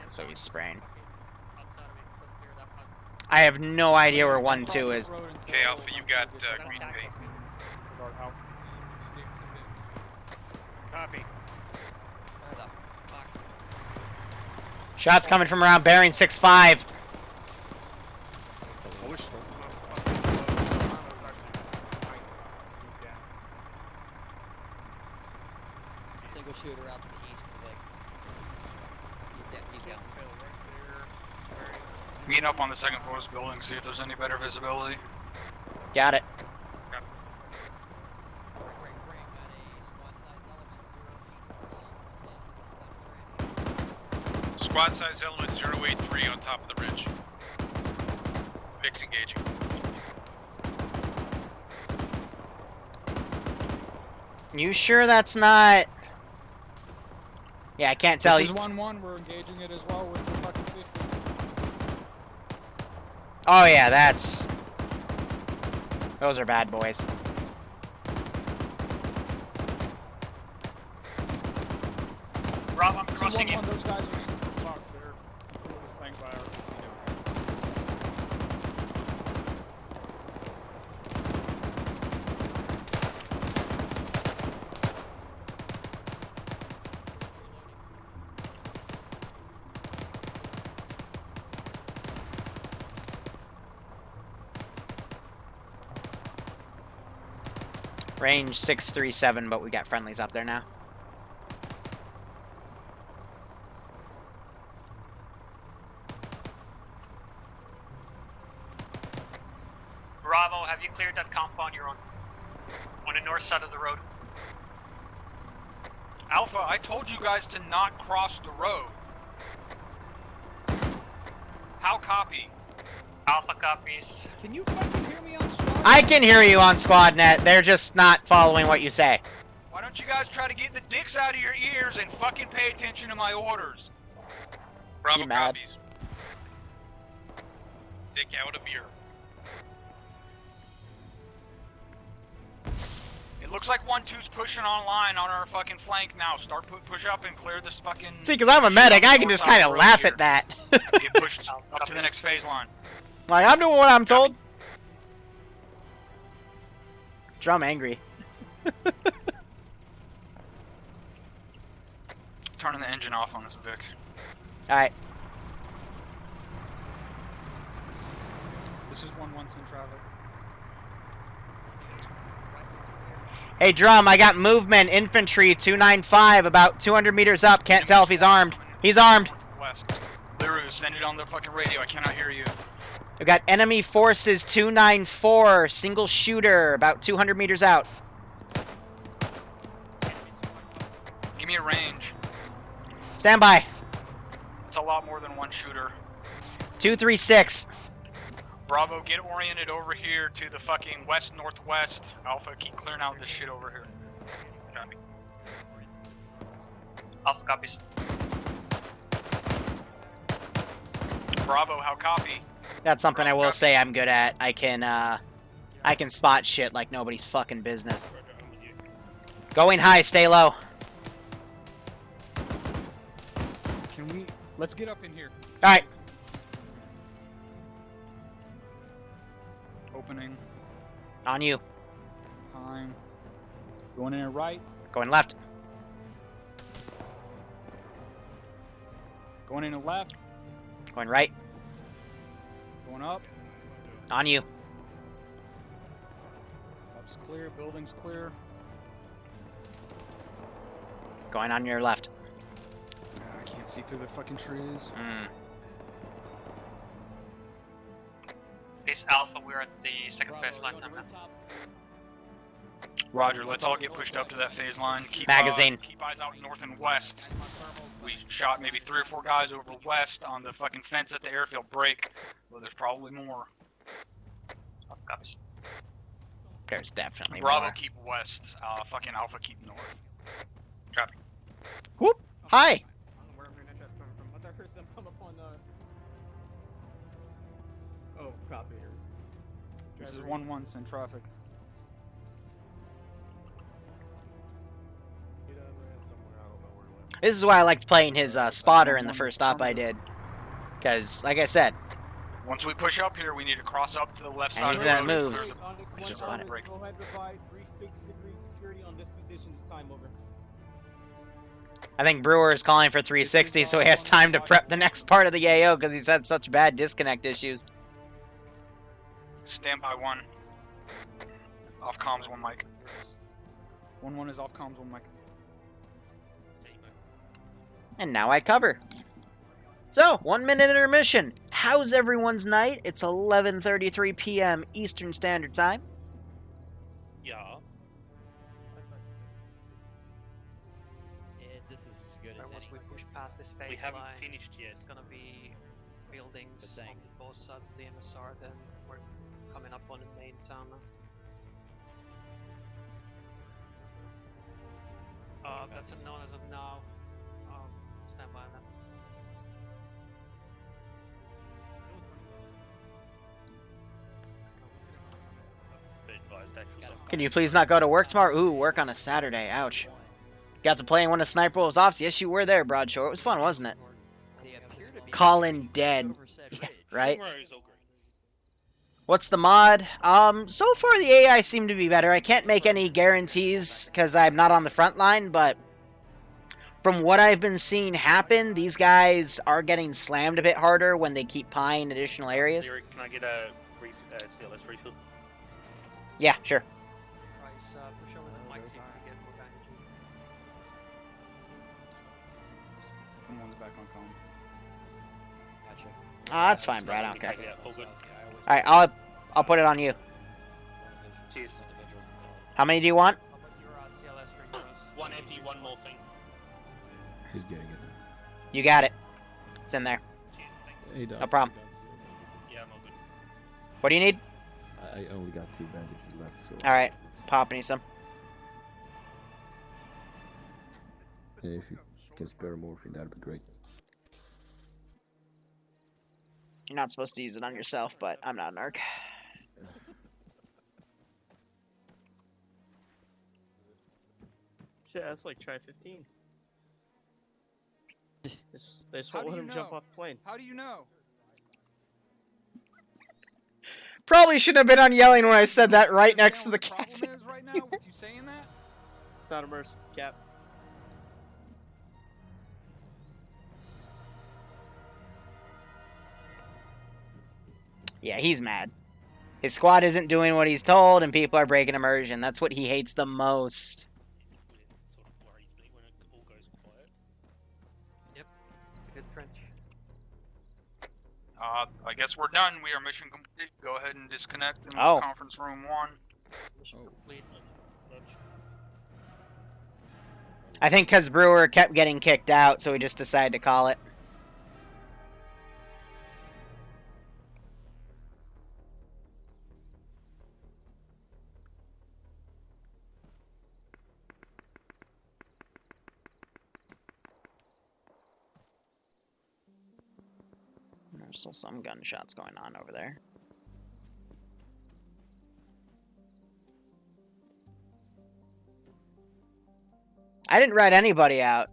Speaker 1: So he's spraying. I have no idea where 1-2 is.
Speaker 8: Okay, Alpha, you got green paint.
Speaker 2: Copy.
Speaker 1: Shots coming from around bearing 6-5.
Speaker 15: Single shooter out to the east of the Vic. He's down.
Speaker 11: Meet up on the second floor of this building, see if there's any better visibility.
Speaker 1: Got it.
Speaker 8: Squad size element 083 on top of the ridge. Vic's engaging.
Speaker 1: You sure that's not... Yeah, I can't tell
Speaker 17: This
Speaker 1: you.
Speaker 17: is 1-1, we're engaging it as well with the fucking 50.
Speaker 1: Oh yeah, that's... Those are bad boys.
Speaker 11: Rob, I'm crossing in.
Speaker 17: Those guys are fucked. They're flanked by our...
Speaker 1: Range 637, but we got friendlies up there now.
Speaker 19: Bravo, have you cleared that compound you're on the north side of the road?
Speaker 11: Alpha, I told you guys to not cross the road. How copy?
Speaker 19: Alpha copies.
Speaker 17: Can you fucking hear me on squad?
Speaker 1: I can hear you on SquadNet. They're just not following what you say.
Speaker 11: Why don't you guys try to get the dicks out of your ears and fucking pay attention to my orders?
Speaker 8: Bravo
Speaker 1: mad?
Speaker 8: copies. Dick out of ear.
Speaker 11: It looks like 1-2's pushing online on our fucking flank now. Start push up and clear this fucking...
Speaker 1: See, because I'm a medic, I can just kind of laugh at that.
Speaker 11: Get pushed up to the next phase line.
Speaker 1: Like, I'm doing what I'm told. Drum angry.
Speaker 11: Turning the engine off on this Vic.
Speaker 1: Alright.
Speaker 17: This is 1-1 in traffic.
Speaker 1: Hey, Drum, I got movement. Infantry 295, about 200 meters up. Can't tell if he's armed. He's armed.
Speaker 11: West. Liru, send it on the fucking radio. I cannot hear you.
Speaker 1: We've got enemy forces 294, single shooter, about 200 meters out.
Speaker 11: Give me a range.
Speaker 1: Stand by.
Speaker 11: It's a lot more than one shooter.
Speaker 1: 236.
Speaker 11: Bravo, get oriented over here to the fucking west-northwest. Alpha, keep clearing out this shit over here. Copy.
Speaker 19: Alpha copies.
Speaker 11: Bravo, how copy?
Speaker 1: That's something I will say I'm good at. I can spot shit like nobody's fucking business. Going high, stay low.
Speaker 17: Can we... Let's get up in here.
Speaker 1: Alright.
Speaker 17: Opening.
Speaker 1: On you.
Speaker 17: Time.
Speaker 4: Going in right.
Speaker 1: Going left.
Speaker 4: Going in left.
Speaker 1: Going right.
Speaker 4: Going up.
Speaker 1: On you.
Speaker 4: Up's clear. Building's clear.
Speaker 1: Going on your left.
Speaker 4: I can't see through the fucking trees.
Speaker 19: Base Alpha, we're at the second phase line now.
Speaker 11: Roger, let's all get pushed up to that phase line. Keep,
Speaker 1: Magazine.
Speaker 11: Keep eyes out north and west. We shot maybe 3 or 4 guys over west on the fucking fence at the airfield break. Well, there's probably more.
Speaker 1: There's definitely
Speaker 11: Bravo,
Speaker 1: more.
Speaker 11: keep west. Fucking Alpha, keep north. Traffic.
Speaker 1: Whoop! Hi!
Speaker 12: I don't know where my net trap's coming from. I thought I heard some come up on the... Oh, copy.
Speaker 4: This is 1-1, send traffic.
Speaker 1: This is why I liked playing his spotter in the first stop I did. Because, like I said,
Speaker 11: Once we push up here, we need to cross up to the left side of the
Speaker 1: anything that
Speaker 11: road.
Speaker 1: moves, you just spot it.
Speaker 12: Go ahead and provide 360-degree security on this position this time, over.
Speaker 1: I think Brewer is calling for 360, so he has time to prep the next part of the AO because he's had such bad disconnect issues.
Speaker 11: Stand by 1. Off comms 1 mic.
Speaker 4: 1-1 is off comms 1 mic.
Speaker 1: And now I cover. So, 1 minute intermission. How's everyone's night? It's 11:33 p.m. Eastern Standard Time.
Speaker 2: Yeah.
Speaker 15: This is as good as
Speaker 19: Once
Speaker 15: any.
Speaker 19: we push past this phase
Speaker 2: We haven't
Speaker 19: line,
Speaker 2: finished yet.
Speaker 19: it's gonna be buildings
Speaker 15: But
Speaker 19: on
Speaker 15: thanks.
Speaker 19: both sides of the MSR, then we're coming up on the main town now. That's a known as of now. Stand by now.
Speaker 2: Be advised, actual stuff.
Speaker 1: Can you please not go to work tomorrow? Ooh, work on a Saturday. Ouch. Got to play when a sniper was off. Yes, you were there, Broadshore. It was fun, wasn't it?
Speaker 15: They appear to be
Speaker 1: Colin dead.
Speaker 15: over said
Speaker 1: Yeah,
Speaker 15: ridge.
Speaker 1: right?
Speaker 2: Tomorrow is all green.
Speaker 1: What's the mod? So far the AI seem to be better. I can't make any guarantees because I'm not on the front line, but from what I've been seeing happen, these guys are getting slammed a bit harder when they keep pieing additional areas.
Speaker 2: Lyric, can I get a CLS refill?
Speaker 1: Yeah, sure.
Speaker 19: Price, push over the mic, see if we can get more damage.
Speaker 4: 1-1's back on comm.
Speaker 15: Gotcha.
Speaker 1: That's fine, Brad. I don't care.
Speaker 2: Yeah, all good.
Speaker 1: All right, I'll put it on you.
Speaker 2: Cheers.
Speaker 1: How many do you want?
Speaker 19: How about your CLS refills?
Speaker 2: 1 MP, 1 more thing.
Speaker 3: He's getting it.
Speaker 1: You got it. It's in there.
Speaker 2: Cheers, thanks.
Speaker 3: Hey, Doc,
Speaker 1: No problem.
Speaker 2: Yeah, I'm all good.
Speaker 1: What do you need?
Speaker 3: I only got 2 bandages left, so.
Speaker 1: All right, pop me some.
Speaker 3: And if you can spare morphine, that'd be great.
Speaker 1: You're not supposed to use it on yourself, but I'm not a narc.
Speaker 14: Shit, that's like try 15. They just
Speaker 12: How
Speaker 14: won't
Speaker 12: do
Speaker 14: let
Speaker 12: you
Speaker 14: him jump
Speaker 12: know?
Speaker 14: off the plane.
Speaker 12: How do you know?
Speaker 1: Probably shouldn't have been on yelling when I said that right next to the
Speaker 12: problem
Speaker 1: captain.
Speaker 12: is right now with you saying that?
Speaker 14: It's not immersive, Cap.
Speaker 1: Yeah, he's mad. His squad isn't doing what he's told, and people are breaking immersion. That's what he hates the most.
Speaker 2: Sort of worries me when it all goes quiet.
Speaker 19: Yep, it's a good trench.
Speaker 11: I guess we're done. We are mission complete. Go ahead and disconnect in
Speaker 1: Oh.
Speaker 11: conference room 1.
Speaker 19: Mission complete.
Speaker 2: Lunch.
Speaker 1: I think because Brewer kept getting kicked out, so we just decided to call it. There's still some gunshots going on over there. I didn't rat anybody out.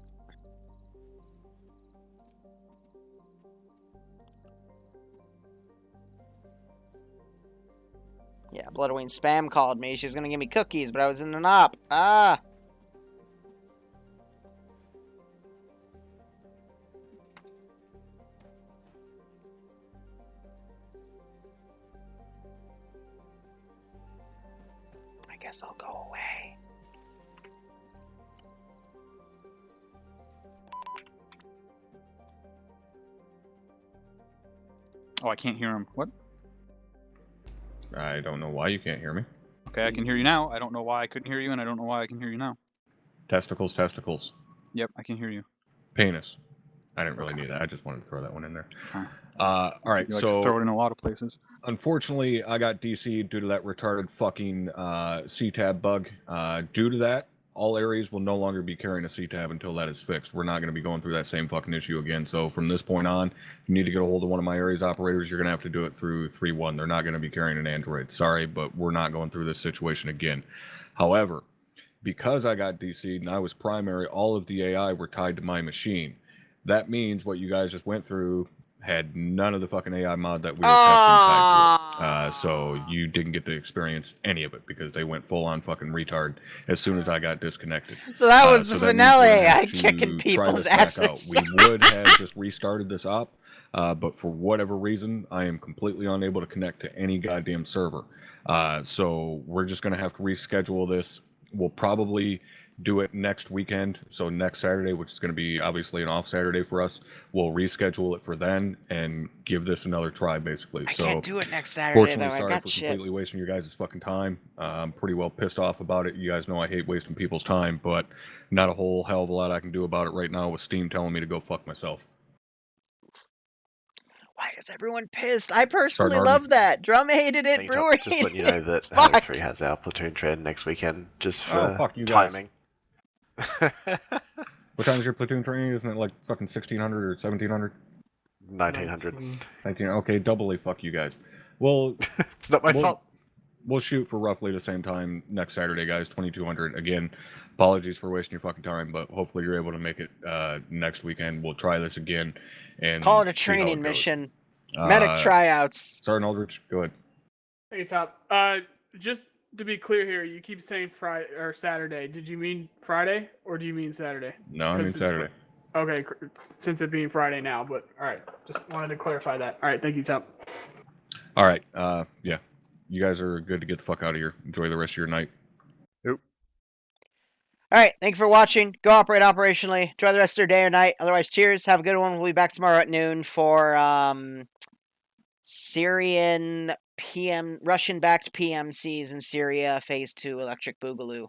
Speaker 1: Yeah, Bloodwing spam called me. She was gonna give me cookies, but I was in an op. Ah! I guess I'll go away.
Speaker 4: Oh, I can't hear him. What?
Speaker 20: I don't know why you can't hear me.
Speaker 4: Okay, I can hear you now. I don't know why I couldn't hear you, and I don't know why I can hear you now.
Speaker 20: Testicles, testicles.
Speaker 4: Yep, I can hear you.
Speaker 20: Penis. I didn't really need that. I just wanted to throw that one in there.
Speaker 4: Okay.
Speaker 20: All right,
Speaker 4: You like
Speaker 20: so
Speaker 4: to throw it in a lot of places.
Speaker 20: Unfortunately, I got DC'd due to that retarded fucking C-tab bug. Due to that, all areas will no longer be carrying a C-tab until that is fixed. We're not going to be going through that same fucking issue again. So from this point on, if you need to get a hold of one of my areas operators, you're going to have to do it through 3.1. They're not going to be carrying an Android. Sorry, but we're not going through this situation again. However, because I got DC'd and I was primary, all of the AI were tied to my machine. That means what you guys just went through had none of the fucking AI mod that we were testing tied to it. So you didn't get to experience any of it because they went full on fucking retard as soon as I got disconnected.
Speaker 1: So that was
Speaker 20: so
Speaker 1: the
Speaker 20: that means
Speaker 1: vanilla
Speaker 20: we're gonna
Speaker 1: AI
Speaker 20: have to
Speaker 1: kicking
Speaker 20: try
Speaker 1: people's
Speaker 20: this back out.
Speaker 1: asses.
Speaker 20: We would have just restarted this up, but for whatever reason, I am completely unable to connect to any goddamn server. So we're just going to have to reschedule this. We'll probably do it next weekend, so next Saturday, which is going to be obviously an off Saturday for us. We'll reschedule it for then and give this another try, basically.
Speaker 1: I
Speaker 20: So
Speaker 1: can't do it next Saturday,
Speaker 20: fortunately,
Speaker 1: though. I
Speaker 20: sorry
Speaker 1: got
Speaker 20: for
Speaker 1: shit.
Speaker 20: completely wasting your guys' fucking time. I'm pretty well pissed off about it. You guys know I hate wasting people's time, but not a whole hell of a lot I can do about it right now with Steam telling me to go fuck myself.
Speaker 1: Why is everyone pissed? I personally
Speaker 20: Starting
Speaker 1: love that. Drum hated it, Brewer
Speaker 10: Just
Speaker 1: hated
Speaker 10: letting you know
Speaker 1: it.
Speaker 10: that
Speaker 1: Fuck.
Speaker 10: 3 has our platoon trend next weekend, just
Speaker 20: Oh,
Speaker 10: for
Speaker 20: fuck you guys.
Speaker 10: timing.
Speaker 20: What time is your platoon training? Isn't it like fucking 1600 or 1700?
Speaker 10: 1900.
Speaker 20: 19. Okay, doubly fuck you guys. Well,
Speaker 10: it's not my fault.
Speaker 20: We'll shoot for roughly the same time next Saturday, guys. 2200. Again, apologies for wasting your fucking time, but hopefully you're able to make it next weekend. We'll try this again and
Speaker 1: Call it a
Speaker 20: see how
Speaker 1: training
Speaker 20: it goes.
Speaker 1: mission. Medic tryouts.
Speaker 20: Sergeant Aldrich, go ahead.
Speaker 21: Hey, Top. Just to be clear here, you keep saying Friday or Saturday. Did you mean Friday or do you mean Saturday?
Speaker 20: No, I mean Saturday.
Speaker 21: Okay, since it being Friday now, but all right. Just wanted to clarify that. All right, thank you, Top.
Speaker 20: All right. Yeah. You guys are good to get the fuck out of here. Enjoy the rest of your night.
Speaker 10: Nope.
Speaker 1: All right, thank you for watching. Go operate operationally. Enjoy the rest of your day or night. Otherwise, cheers. Have a good one. We'll be back tomorrow at noon for Syrian Russian-backed PMCs in Syria, Phase 2 Electric Boogaloo.